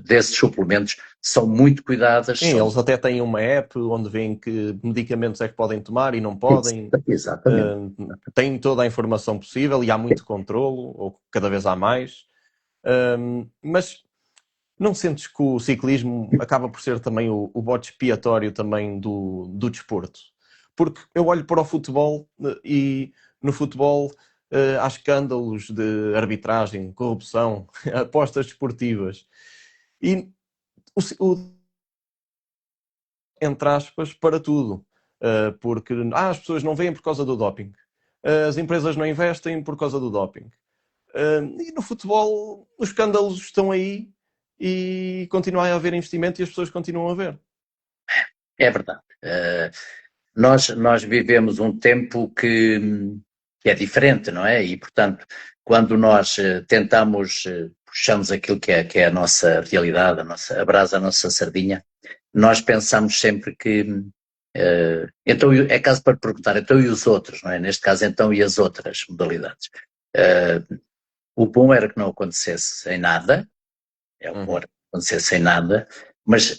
desses suplementos são muito cuidadas. Sim, eles até têm uma app onde veem que medicamentos é que podem tomar e não podem. Exatamente. Têm toda a informação possível e há muito controlo, ou cada vez há mais. Mas não sentes que o ciclismo acaba por ser também o bode expiatório também do desporto? Porque eu olho para o futebol e no futebol há escândalos de arbitragem, corrupção, apostas desportivas. E entre aspas, para tudo. Porque as pessoas não veem por causa do doping. As empresas não investem por causa do doping. E no futebol, os escândalos estão aí e continua a haver investimento e as pessoas continuam a ver. É verdade. Nós vivemos um tempo que é diferente, não é? E, portanto, quando nós tentamos, puxamos aquilo que é a nossa realidade, a brasa, a nossa sardinha, nós pensamos sempre que, então é caso para perguntar, então e os outros, não é? Neste caso, então e as outras modalidades? O bom era que não acontecesse em nada, é o bom era que não acontecesse em nada, mas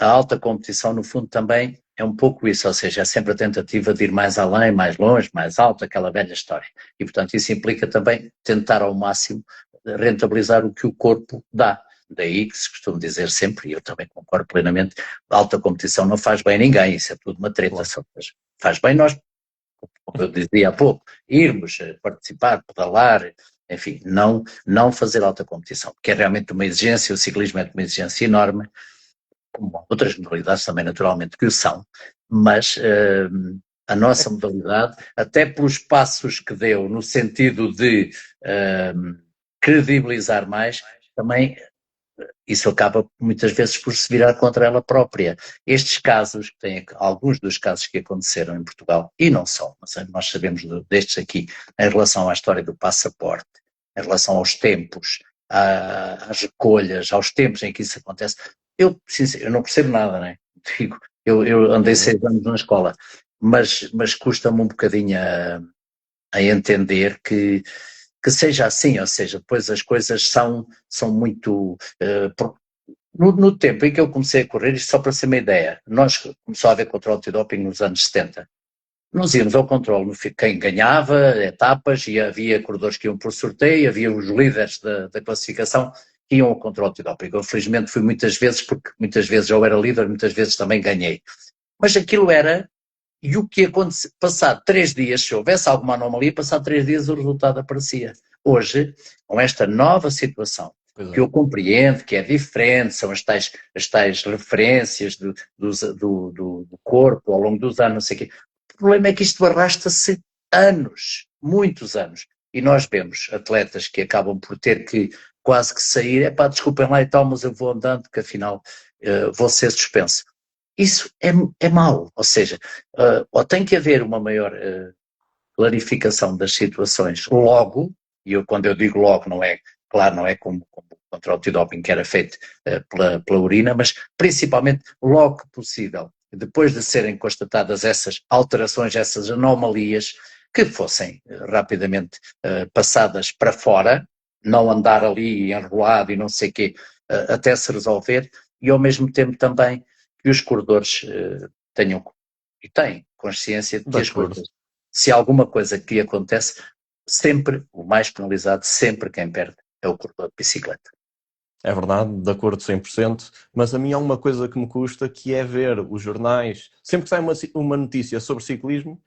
a alta competição, no fundo, também é um pouco isso, ou seja, é sempre a tentativa de ir mais além, mais longe, mais alto, aquela velha história. E, portanto, isso implica também tentar ao máximo rentabilizar o que o corpo dá. Daí que se costuma dizer sempre, e eu também concordo plenamente, a alta competição não faz bem a ninguém, isso é tudo uma treta. Claro. Faz bem nós, como eu dizia há pouco, irmos participar, pedalar, enfim, não fazer alta competição, porque é realmente uma exigência, o ciclismo é de uma exigência enorme, como outras modalidades também naturalmente que o são, mas a nossa modalidade, até pelos passos que deu no sentido de credibilizar mais, também isso acaba muitas vezes por se virar contra ela própria. Estes casos, alguns dos casos que aconteceram em Portugal, e não só, mas nós sabemos destes aqui, em relação à história do passaporte, em relação aos tempos, às recolhas, aos tempos em que isso acontece, eu não percebo nada, né? Digo, eu andei 6 anos na escola, mas custa-me um bocadinho a entender que seja assim, ou seja, depois as coisas são muito... no tempo em que eu comecei a correr, isto só para ser uma ideia, nós começamos a haver controle antidoping nos anos 70. Nós íamos ao controle, quem ganhava etapas, e havia corredores que iam por sorteio, havia os líderes da classificação que iam ao controle antidoping. Eu, felizmente, fui muitas vezes, porque muitas vezes eu era líder, muitas vezes também ganhei. Mas aquilo era, e o que aconteceu, passado 3 dias, se houvesse alguma anomalia, passado 3 dias o resultado aparecia. Hoje, com esta nova situação, que eu compreendo, que é diferente, são as tais referências do corpo ao longo dos anos, não sei o quê. O problema é que isto arrasta-se anos, muitos anos, e nós vemos atletas que acabam por ter que quase que sair, desculpem lá e tal, mas eu vou andando, que afinal vou ser suspenso. Isso é mau, ou seja, ou tem que haver uma maior clarificação das situações logo, e quando eu digo logo não é, claro, não é como contra o antidoping que era feito pela urina, mas principalmente logo que possível, depois de serem constatadas essas alterações, essas anomalias, que fossem rapidamente passadas para fora, não andar ali enrolado e não sei o quê, até se resolver, e ao mesmo tempo também que os corredores tenham e têm consciência de que as coisas, se alguma coisa que lhe acontece, sempre, o mais penalizado, sempre quem perde é o corredor de bicicleta. É verdade, de acordo 100%, mas a mim há uma coisa que me custa, que é ver os jornais. Sempre que sai uma notícia sobre ciclismo,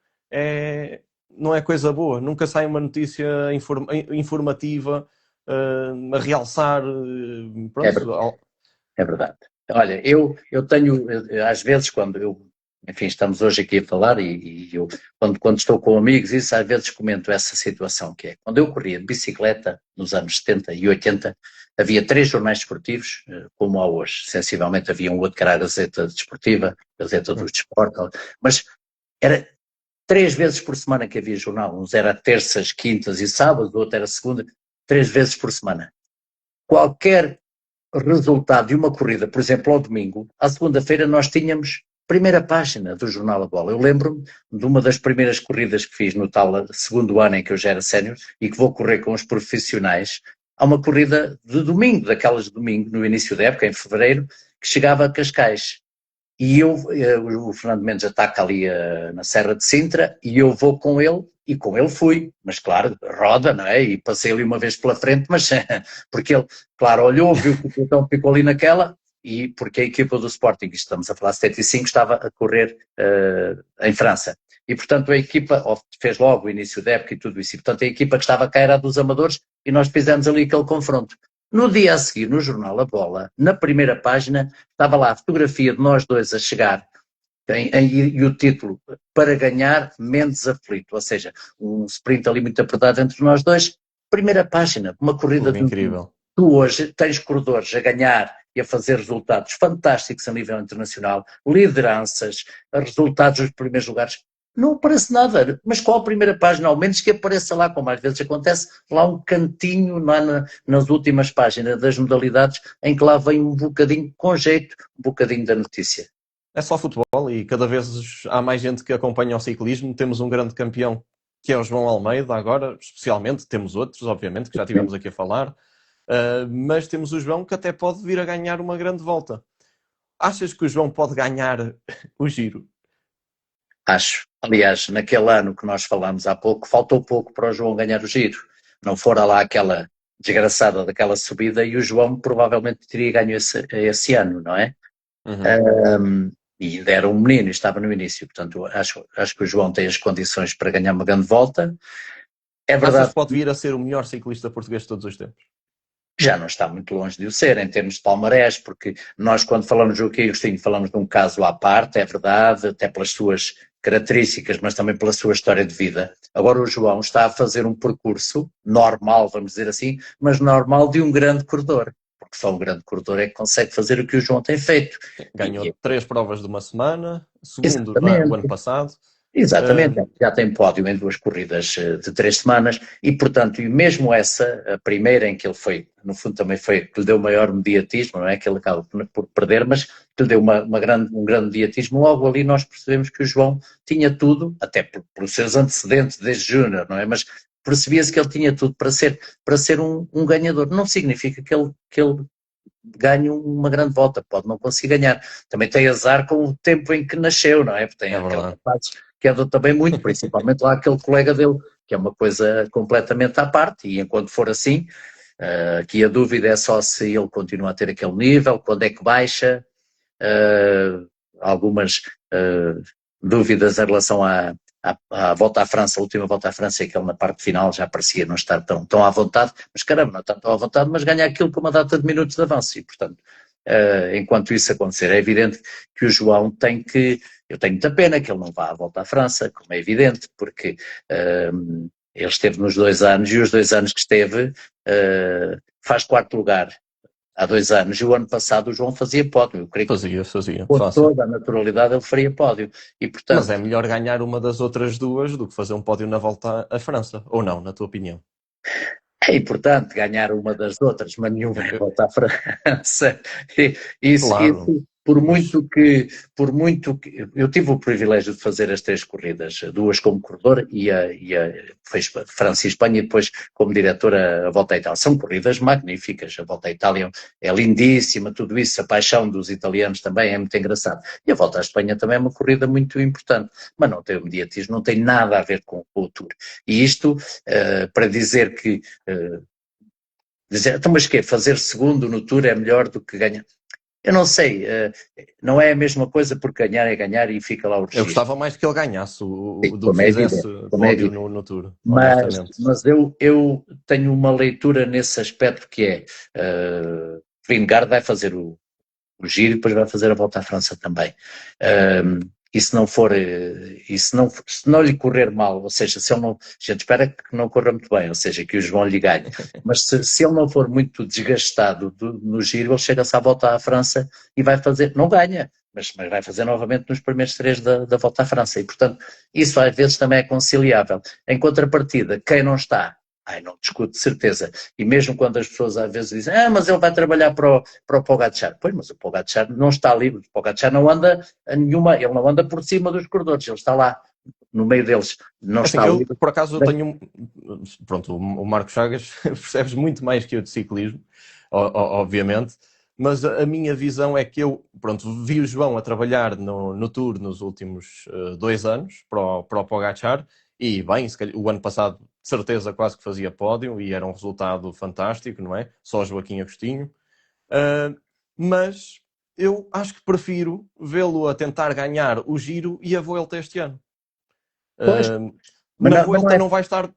não é coisa boa. Nunca sai uma notícia informativa a realçar. É Pronto. É verdade. Olha, eu tenho, às vezes, quando eu, enfim, estamos hoje aqui a falar e eu, quando estou com amigos, isso às vezes comento essa situação que é, quando eu corria de bicicleta, nos anos 70 e 80, havia 3 jornais desportivos, como há hoje. Sensivelmente havia um outro que era a Gazeta Desportiva, Gazeta do Desporto, mas era 3 vezes por semana que havia jornal. Uns era terças, quintas e sábados, o outro era segunda, 3 vezes por semana. Qualquer resultado de uma corrida, por exemplo, ao domingo, à segunda-feira nós tínhamos primeira página do Jornal A Bola. Eu lembro-me de uma das primeiras corridas que fiz no tal segundo ano em que eu já era sénior e que vou correr com os profissionais. Há uma corrida de domingo, daquelas de domingo, no início da época, em fevereiro, que chegava a Cascais. E eu, o Fernando Mendes ataca ali na Serra de Sintra e eu vou com ele e com ele fui, mas claro, roda, não é? E passei ali uma vez pela frente, mas porque ele, claro, olhou, viu que o pelotão ficou ali naquela e porque a equipa do Sporting, estamos a falar de 75, estava a correr em França. E, portanto, a equipa fez logo o início da época e tudo isso. E, portanto, a equipa que estava cá era a dos amadores e nós fizemos ali aquele confronto. No dia a seguir, no jornal A Bola, na primeira página, estava lá a fotografia de nós dois a chegar e o título para ganhar Mendes aflito, ou seja, um sprint ali muito apertado entre nós dois. Primeira página, uma corrida de Incrível. Tu hoje tens corredores a ganhar e a fazer resultados fantásticos a nível internacional, lideranças, resultados dos primeiros lugares. Não aparece nada, mas qual a primeira página? Ao menos que apareça lá, como às vezes acontece, lá um cantinho nas últimas páginas das modalidades em que lá vem um bocadinho, com jeito, um bocadinho da notícia. É só futebol e cada vez há mais gente que acompanha o ciclismo. Temos um grande campeão que é o João Almeida agora, especialmente. Temos outros, obviamente, que já tivemos aqui a falar. Mas temos o João que até pode vir a ganhar uma grande volta. Achas que o João pode ganhar o Giro? Acho. Aliás, naquele ano que nós falámos há pouco, faltou pouco para o João ganhar o Giro. Não fora lá aquela desgraçada daquela subida e o João provavelmente teria ganho esse ano, não é? Uhum. E ainda era um menino e estava no início. Portanto, acho que o João tem as condições para ganhar uma grande volta. É Achas verdade que pode vir a ser o melhor ciclista português de todos os tempos? já não está muito longe de o ser, em termos de palmarés, porque nós, quando falamos do Joaquim Agostinho, falamos de um caso à parte, é verdade, até pelas suas características, mas também pela sua história de vida. Agora o João está a fazer um percurso normal, vamos dizer assim, mas normal de um grande corredor, porque só um grande corredor é que consegue fazer o que o João tem feito. Ganhou 3 provas de uma semana, segundo o ano Exatamente. passado. Exatamente, já tem pódio em 2 corridas de 3 semanas e, portanto, e mesmo essa, a primeira em que ele foi, no fundo também foi que lhe deu maior mediatismo, não é que ele acaba por perder, mas que lhe deu um grande mediatismo, logo ali nós percebemos que o João tinha tudo, até pelos seus antecedentes desde Júnior, não é? Mas percebia-se que ele tinha tudo para ser um ganhador. Não significa que ele ganhe uma grande volta, pode não conseguir ganhar. Também tem azar com o tempo em que nasceu, não é? Porque tem É aqueles verdade. rapazes que andam também muito, principalmente lá aquele colega dele, que é uma coisa completamente à parte, e enquanto for assim, aqui a dúvida é só se ele continua a ter aquele nível, quando é que baixa, algumas dúvidas em relação à volta à França, a última volta à França, é que ele na parte final já parecia não estar tão à vontade, mas caramba, não está tão à vontade, mas ganha aquilo com uma data de minutos de avanço, e portanto, enquanto isso acontecer, é evidente que o João tem que, eu tenho muita pena que ele não vá à volta à França, como é evidente, porque ele esteve nos 2 anos, e os 2 anos que esteve, faz 4º lugar há 2 anos, e o ano passado o João fazia pódio, eu creio que Fazia, com fácil. toda a naturalidade ele faria pódio, e portanto... Mas é melhor ganhar uma das outras duas do que fazer um pódio na volta à França, ou não, na tua opinião? É importante ganhar uma das outras, mas nenhuma é volta à França. Isso, Claro. Mas, por muito que eu tive o privilégio de fazer as 3 corridas, 2 como corredor foi França e Espanha e depois como diretor a Volta à Itália. São corridas magníficas, a Volta à Itália é lindíssima, tudo isso, a paixão dos italianos também é muito engraçado. E a Volta à Espanha também é uma corrida muito importante, mas não tem o mediatismo, não tem nada a ver com o Tour. E isto para dizer que então, mas que fazer segundo no Tour é melhor do que ganhar? Eu não sei, não é a mesma coisa porque ganhar é ganhar e fica lá o eu registro. gostava mais que ele ganhasse Sim, do que como é fizesse evidente, como é pódio evidente. no Tour, Mas, honestamente. mas eu tenho uma leitura nesse aspecto que é Vingegaard vai fazer o Giro e depois vai fazer a Volta à França também. E se não for, se não lhe correr mal, ou seja, se ele não, a gente espera que não corra muito bem, ou seja, que os João lhe ganhe, mas se ele não for muito desgastado no Giro, ele chega-se à Volta à França e vai fazer, não ganha, mas vai fazer novamente nos primeiros 3 da Volta à França, e portanto, isso às vezes também é conciliável. Em contrapartida, quem não está, não discuto de certeza. E mesmo quando as pessoas às vezes dizem, mas ele vai trabalhar para o Pogacar. Pois, mas o Pogacar não está livre. O Pogacar não anda a nenhuma, ele não anda por cima dos corredores, ele está lá no meio deles, não Assim, está eu, livre. por acaso, eu tenho. Pronto, o Marco Chagas percebes muito mais que eu de ciclismo, obviamente, mas a minha visão é que eu, pronto, vi o João a trabalhar no Tour nos últimos 2 anos para o Pogacar e, bem, o ano passado, de certeza, quase que fazia pódio e era um resultado fantástico, não é? Só Joaquim Agostinho. Mas eu acho que prefiro vê-lo a tentar ganhar o Giro e a Vuelta este ano. Pois, Na mas não Vuelta é. não vai estar,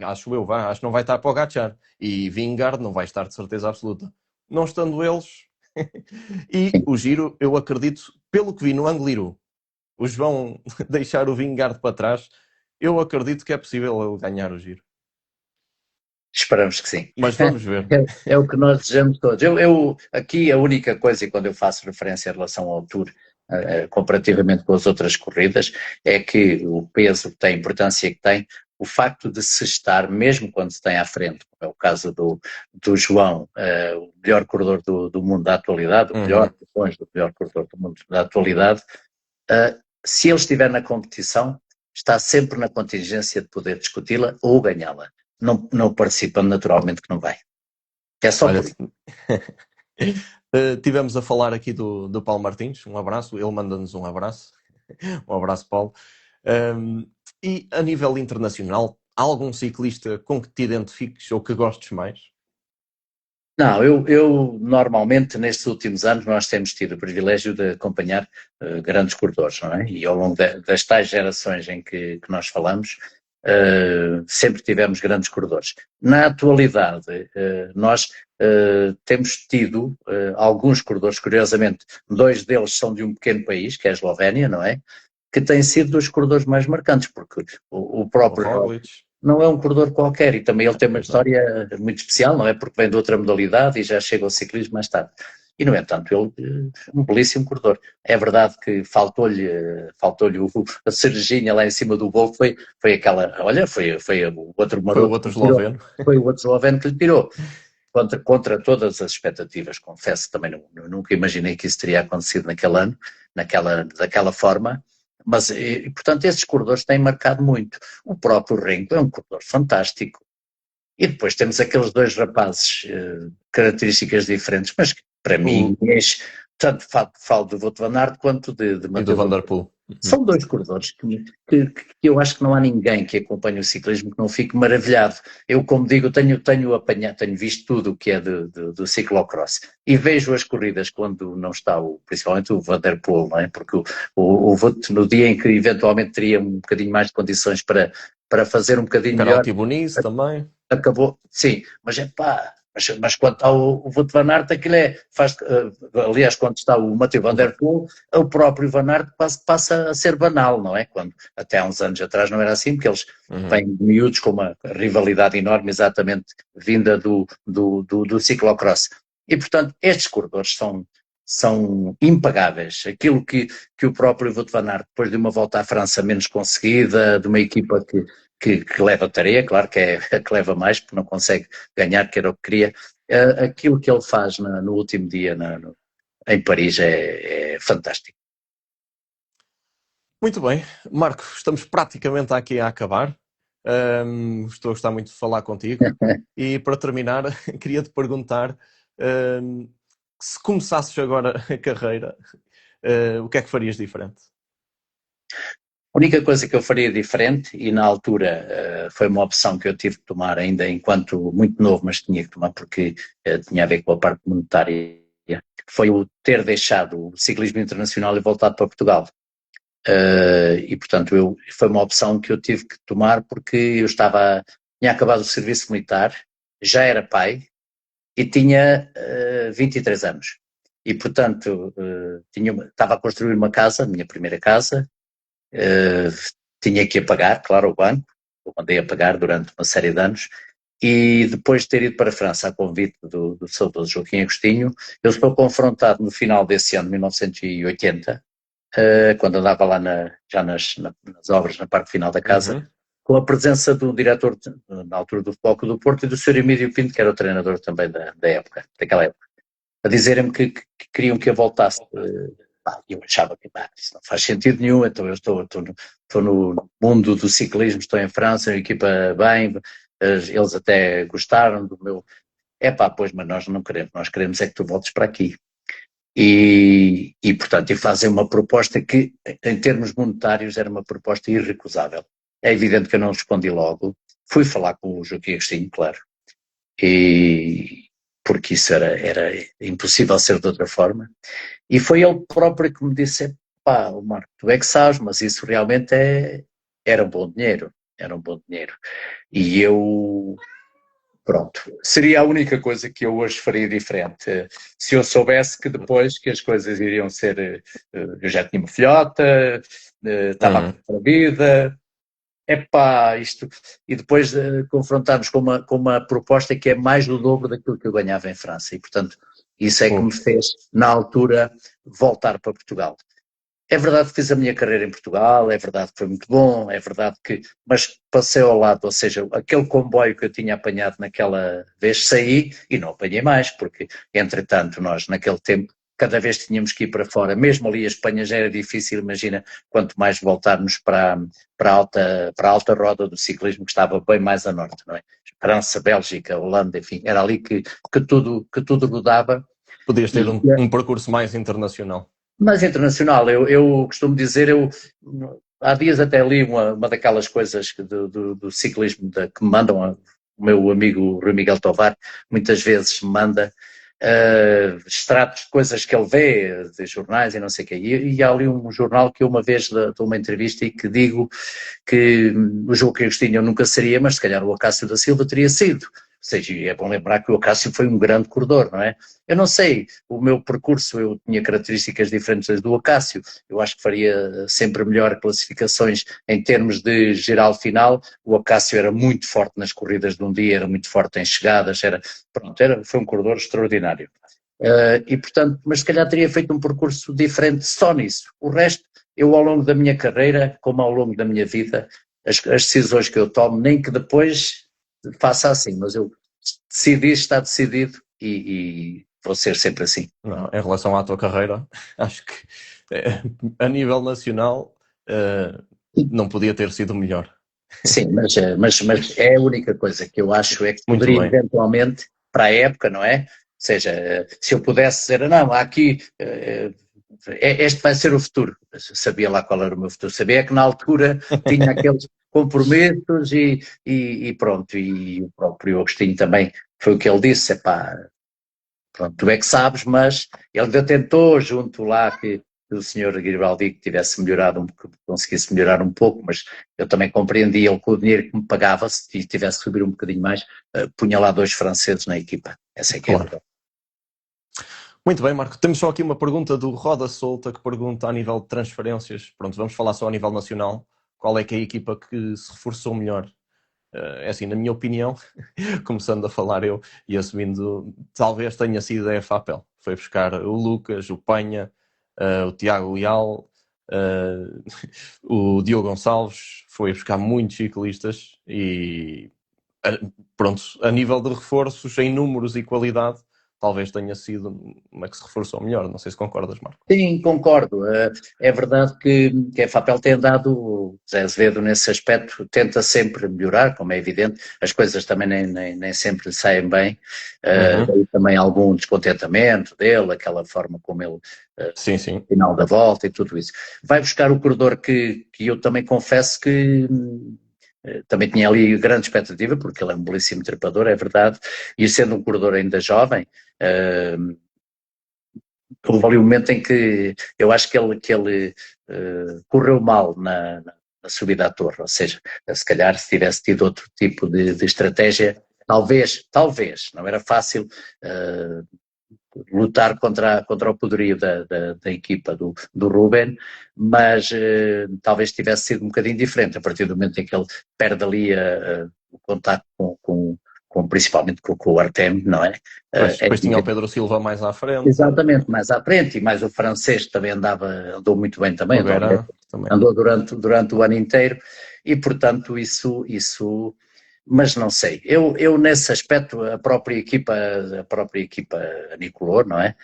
acho eu, acho que não vai estar Pogacar e Vingegaard não vai estar de certeza absoluta. Não estando eles, e o Giro, eu acredito, pelo que vi no Angliru, os vão deixar o Vingegaard para trás, eu acredito que é possível ele ganhar o Giro. Esperamos que sim. Mas vamos ver. É o que nós desejamos todos. Aqui a única coisa, e quando eu faço referência em relação ao Tour, comparativamente com as outras corridas, é que o peso que tem, a importância que tem, o facto de se estar, mesmo quando se tem à frente, como é o caso do João, o melhor corredor do mundo da atualidade, o melhor, longe do melhor corredor do mundo da atualidade, se ele estiver na competição, está sempre na contingência de poder discuti-la ou ganhá-la. Não participando, naturalmente que não vai. É só Olha, por isso. tivemos a falar aqui do Paulo Martins, um abraço, ele manda-nos um abraço. Um abraço, Paulo. E a nível internacional, há algum ciclista com que te identifiques ou que gostes mais? Não, eu normalmente nestes últimos anos nós temos tido o privilégio de acompanhar grandes corredores, não é? E ao longo das tais gerações em que nós falamos, sempre tivemos grandes corredores. Na atualidade, nós temos tido alguns corredores, curiosamente, 2 deles são de um pequeno país, que é a Eslovénia, não é? Que têm sido dos corredores mais marcantes, porque o próprio Roglic? não é um corredor qualquer e também ele tem uma Exato. história muito especial, não é? Porque vem de outra modalidade e já chega ao ciclismo mais tarde. E, no entanto, ele é um belíssimo corredor. É verdade que faltou-lhe a cerejinha lá em cima do bolo, foi aquela, olha, foi o outro Foi o maroto que outro lhe tirou, esloveno. foi o outro esloveno que lhe tirou. Contra todas as expectativas, confesso, também nunca imaginei que isso teria acontecido naquele ano, daquela forma, mas, portanto, esses corredores têm marcado muito. O próprio Renko é um corredor fantástico. E depois temos aqueles 2 rapazes, características diferentes, mas que, para mim, tanto falo de Wout van Aert quanto de E do Mateu Van Van. Der Poel. São 2 corredores que eu acho que não há ninguém que acompanhe o ciclismo que não fique maravilhado. Eu, como digo, tenho visto tudo o que é do ciclocross e vejo as corridas quando não está, principalmente o Van Der Poel, não é? Porque o Wout, no dia em que eventualmente teria um bocadinho mais de condições para fazer um bocadinho melhor, Penalti Bonice também. acabou, sim, mas é pá, mas quando está o Wout van Aert, aquilo aliás, quando está o Mathieu Van Der Poel, o próprio Van Aert quase passa a ser banal, não é? Quando até há uns anos atrás não era assim, porque eles vêm de miúdos com uma rivalidade enorme, exatamente vinda do ciclocross. E, portanto, estes corredores são impagáveis. Aquilo que o próprio Wout van Aert, depois de uma volta à França menos conseguida, de uma equipa que leva a tarefa, claro que é a que leva mais, porque não consegue ganhar, que era o que queria, aquilo que ele faz no último dia em Paris é fantástico. Muito bem, Marco, estamos praticamente aqui a acabar. Estou a gostar muito de falar contigo. E para terminar, queria-te perguntar se começasses agora a carreira, o que é que farias diferente? A única coisa que eu faria diferente, e na altura foi uma opção que eu tive que tomar ainda enquanto muito novo, mas tinha que tomar porque tinha a ver com a parte monetária, foi o ter deixado o ciclismo internacional e voltado para Portugal. E portanto foi uma opção que eu tive que tomar porque tinha acabado o serviço militar, já era pai e tinha 23 anos. E portanto estava a construir uma casa, a minha primeira casa, tinha que a pagar, claro, ao banco, eu mandei a pagar durante uma série de anos, e depois de ter ido para a França a convite do saudoso Joaquim Agostinho, eu estou confrontado no final desse ano, 1980, quando andava lá já nas obras, na parte final da casa, Uhum. com a presença do diretor, na altura do Futebol Clube do Porto, e do Sr. Emílio Pinto, que era o treinador também daquela época, a dizerem-me que queriam que eu voltasse. Eu achava que isso não faz sentido nenhum, então eu estou no mundo do ciclismo, estou em França, a equipa bem, eles até gostaram do meu. Pois, mas nós não queremos, nós queremos é que tu voltes para aqui. Portanto, e fazem uma proposta que, em termos monetários, era uma proposta irrecusável. É evidente que eu não respondi logo. Fui falar com o Joaquim Agostinho, claro, porque isso era impossível ser de outra forma. E foi ele próprio que me disse: pá, Marco, tu é que sabes, mas isso realmente era um bom dinheiro. Era um bom dinheiro. E eu, pronto, seria a única coisa que eu hoje faria diferente. Se eu soubesse que depois que as coisas iriam ser, eu já tinha uma filhota, estava a começar a vida, isto, e depois confrontarmos com uma proposta que é mais do dobro daquilo que eu ganhava em França, e portanto isso é que me fez, na altura, voltar para Portugal. É verdade que fiz a minha carreira em Portugal, é verdade que foi muito bom, é verdade que, mas passei ao lado, ou seja, aquele comboio que eu tinha apanhado naquela vez, saí e não apanhei mais, porque entretanto nós naquele tempo, cada vez tínhamos que ir para fora, mesmo ali a Espanha já era difícil, imagina, quanto mais voltarmos para a alta roda do ciclismo, que estava bem mais a norte, não é? França, Bélgica, Holanda, enfim, era ali que tudo rodava. Podias ter um percurso mais internacional. Mais internacional, eu costumo dizer, há dias até li uma daquelas coisas do ciclismo que me mandam, o meu amigo Rui Miguel Tovar, muitas vezes me manda extratos de coisas que ele vê, de jornais e não sei o quê. E há ali um jornal que eu uma vez dou uma entrevista e que digo que o Joaquim Agostinho eu nunca seria, mas se calhar o Acácio da Silva teria sido. Ou seja, é bom lembrar que o Acácio foi um grande corredor, não é? Eu não sei, o meu percurso, eu tinha características diferentes das do Acácio, eu acho que faria sempre melhor classificações em termos de geral final. O Acácio era muito forte nas corridas de um dia, era muito forte em chegadas, foi um corredor extraordinário. E portanto, mas se calhar teria feito um percurso diferente só nisso. O resto, eu ao longo da minha carreira, como ao longo da minha vida, as decisões que eu tomo, nem que depois faça assim, mas eu decidi, está decidido e vou ser sempre assim. Não, em relação à tua carreira, acho que a nível nacional não podia ter sido melhor. Sim, mas é a única coisa que eu acho é que Muito poderia bem. eventualmente, para a época, não é? Ou seja, se eu pudesse dizer, não, aqui este vai ser o futuro. Sabia lá qual era o meu futuro. Sabia que na altura tinha aqueles compromissos e pronto. E o próprio Agostinho também foi o que ele disse, pronto, tu é que sabes, mas ele ainda tentou junto lá que o senhor Garibaldi que tivesse melhorado, que conseguisse melhorar um pouco, mas eu também compreendi ele com o dinheiro que me pagava, se tivesse que subir um bocadinho mais, punha lá 2 franceses na equipa. Essa é que é a Claro. verdade. Muito bem, Marco. Temos só aqui uma pergunta do Roda Solta que pergunta a nível de transferências. Pronto, vamos falar só a nível nacional. Qual é que é a equipa que se reforçou melhor? É assim, na minha opinião, começando a falar eu e assumindo, talvez tenha sido a FAPEL. Foi buscar o Lucas, o Penha, o Tiago Leal, o Diogo Gonçalves, foi buscar muitos ciclistas e pronto, a nível de reforços em números e qualidade, talvez tenha sido uma que se reforçou melhor. Não sei se concordas, Marco. Sim, concordo. É verdade que a FAPEL tem andado, o Zé Azevedo nesse aspecto tenta sempre melhorar, como é evidente, as coisas também nem sempre saem bem, daí também algum descontentamento dele, aquela forma como ele, Sim, sim. final da volta e tudo isso. Vai buscar o corredor que eu também confesso que também tinha ali grande expectativa, porque ele é um belíssimo trepador, é verdade, e sendo um corredor ainda jovem, houve ali um momento em que eu acho que ele correu mal na subida à torre, ou seja, se calhar se tivesse tido outro tipo de estratégia, talvez, não era fácil lutar contra o poderio da equipa do Ruben, mas talvez tivesse sido um bocadinho diferente a partir do momento em que ele perde ali o contacto principalmente com o Artem, não é? Depois tinha o Pedro Silva mais à frente. Exatamente, mais à frente, e mais o francês também andou muito bem também, também. andou durante o ano inteiro, e portanto isso mas não sei, eu nesse aspecto a própria equipa Nicolor, não é?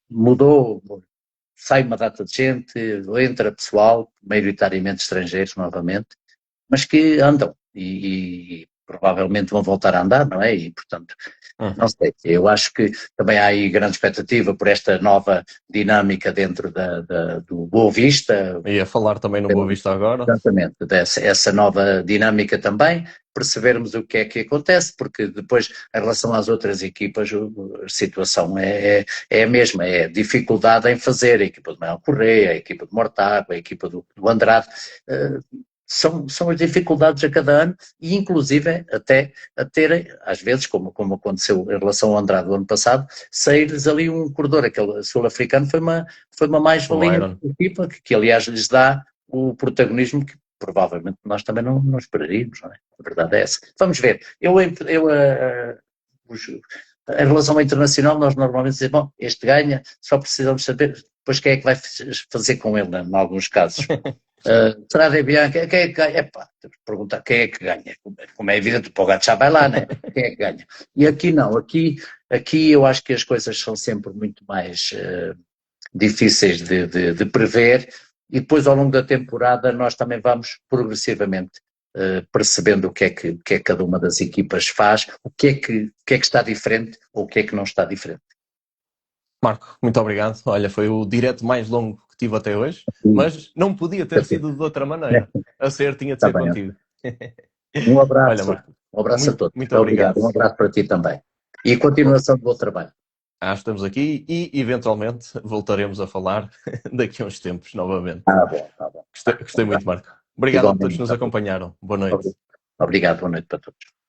Mudou, sai uma data de gente, entra pessoal, maioritariamente estrangeiros novamente, mas que andam e provavelmente vão voltar a andar, não é? E portanto, não sei, eu acho que também há aí grande expectativa por esta nova dinâmica dentro do Boa Vista. Ia falar também no Boa Vista agora. Exatamente, essa nova dinâmica também, percebermos o que é que acontece, porque depois, em relação às outras equipas, a situação é a mesma, é dificuldade em fazer, a equipa de Manuel Correia, a equipa de Mortágua, a equipa do Andrade, são as dificuldades a cada ano e inclusive até a terem, às vezes, como aconteceu em relação ao Andrade do ano passado, sair-lhes ali um corredor, aquele sul-africano foi uma mais-valia da equipa, que aliás lhes dá o protagonismo que provavelmente nós também não esperaríamos, não é? A verdade é essa. Vamos ver. Em relação ao internacional, nós normalmente dizemos, bom, este ganha, só precisamos saber depois quem é que vai fazer com ele, em alguns casos. Strade Bianca, quem é que ganha? Epá, temos que perguntar quem é que ganha. Como é evidente, o Pogacar vai lá, né? Quem é que ganha? E aqui não, aqui eu acho que as coisas são sempre muito mais difíceis de prever, e depois ao longo da temporada nós também vamos progressivamente percebendo o que é que cada uma das equipas faz, o que é que está diferente ou o que é que não está diferente. Marco, muito obrigado. Olha, foi o direto mais longo que tive até hoje, mas não podia ter sido de outra maneira. A ser, tinha de ser contigo. Um abraço. Olha, Marco, um abraço a todos. Muito obrigado. Um abraço para ti também. E continuação do bom trabalho. Estamos aqui e eventualmente voltaremos a falar daqui a uns tempos novamente. Bom. Gostei muito, Marco. Obrigado a todos que nos acompanharam. Boa noite. Obrigado, boa noite para todos.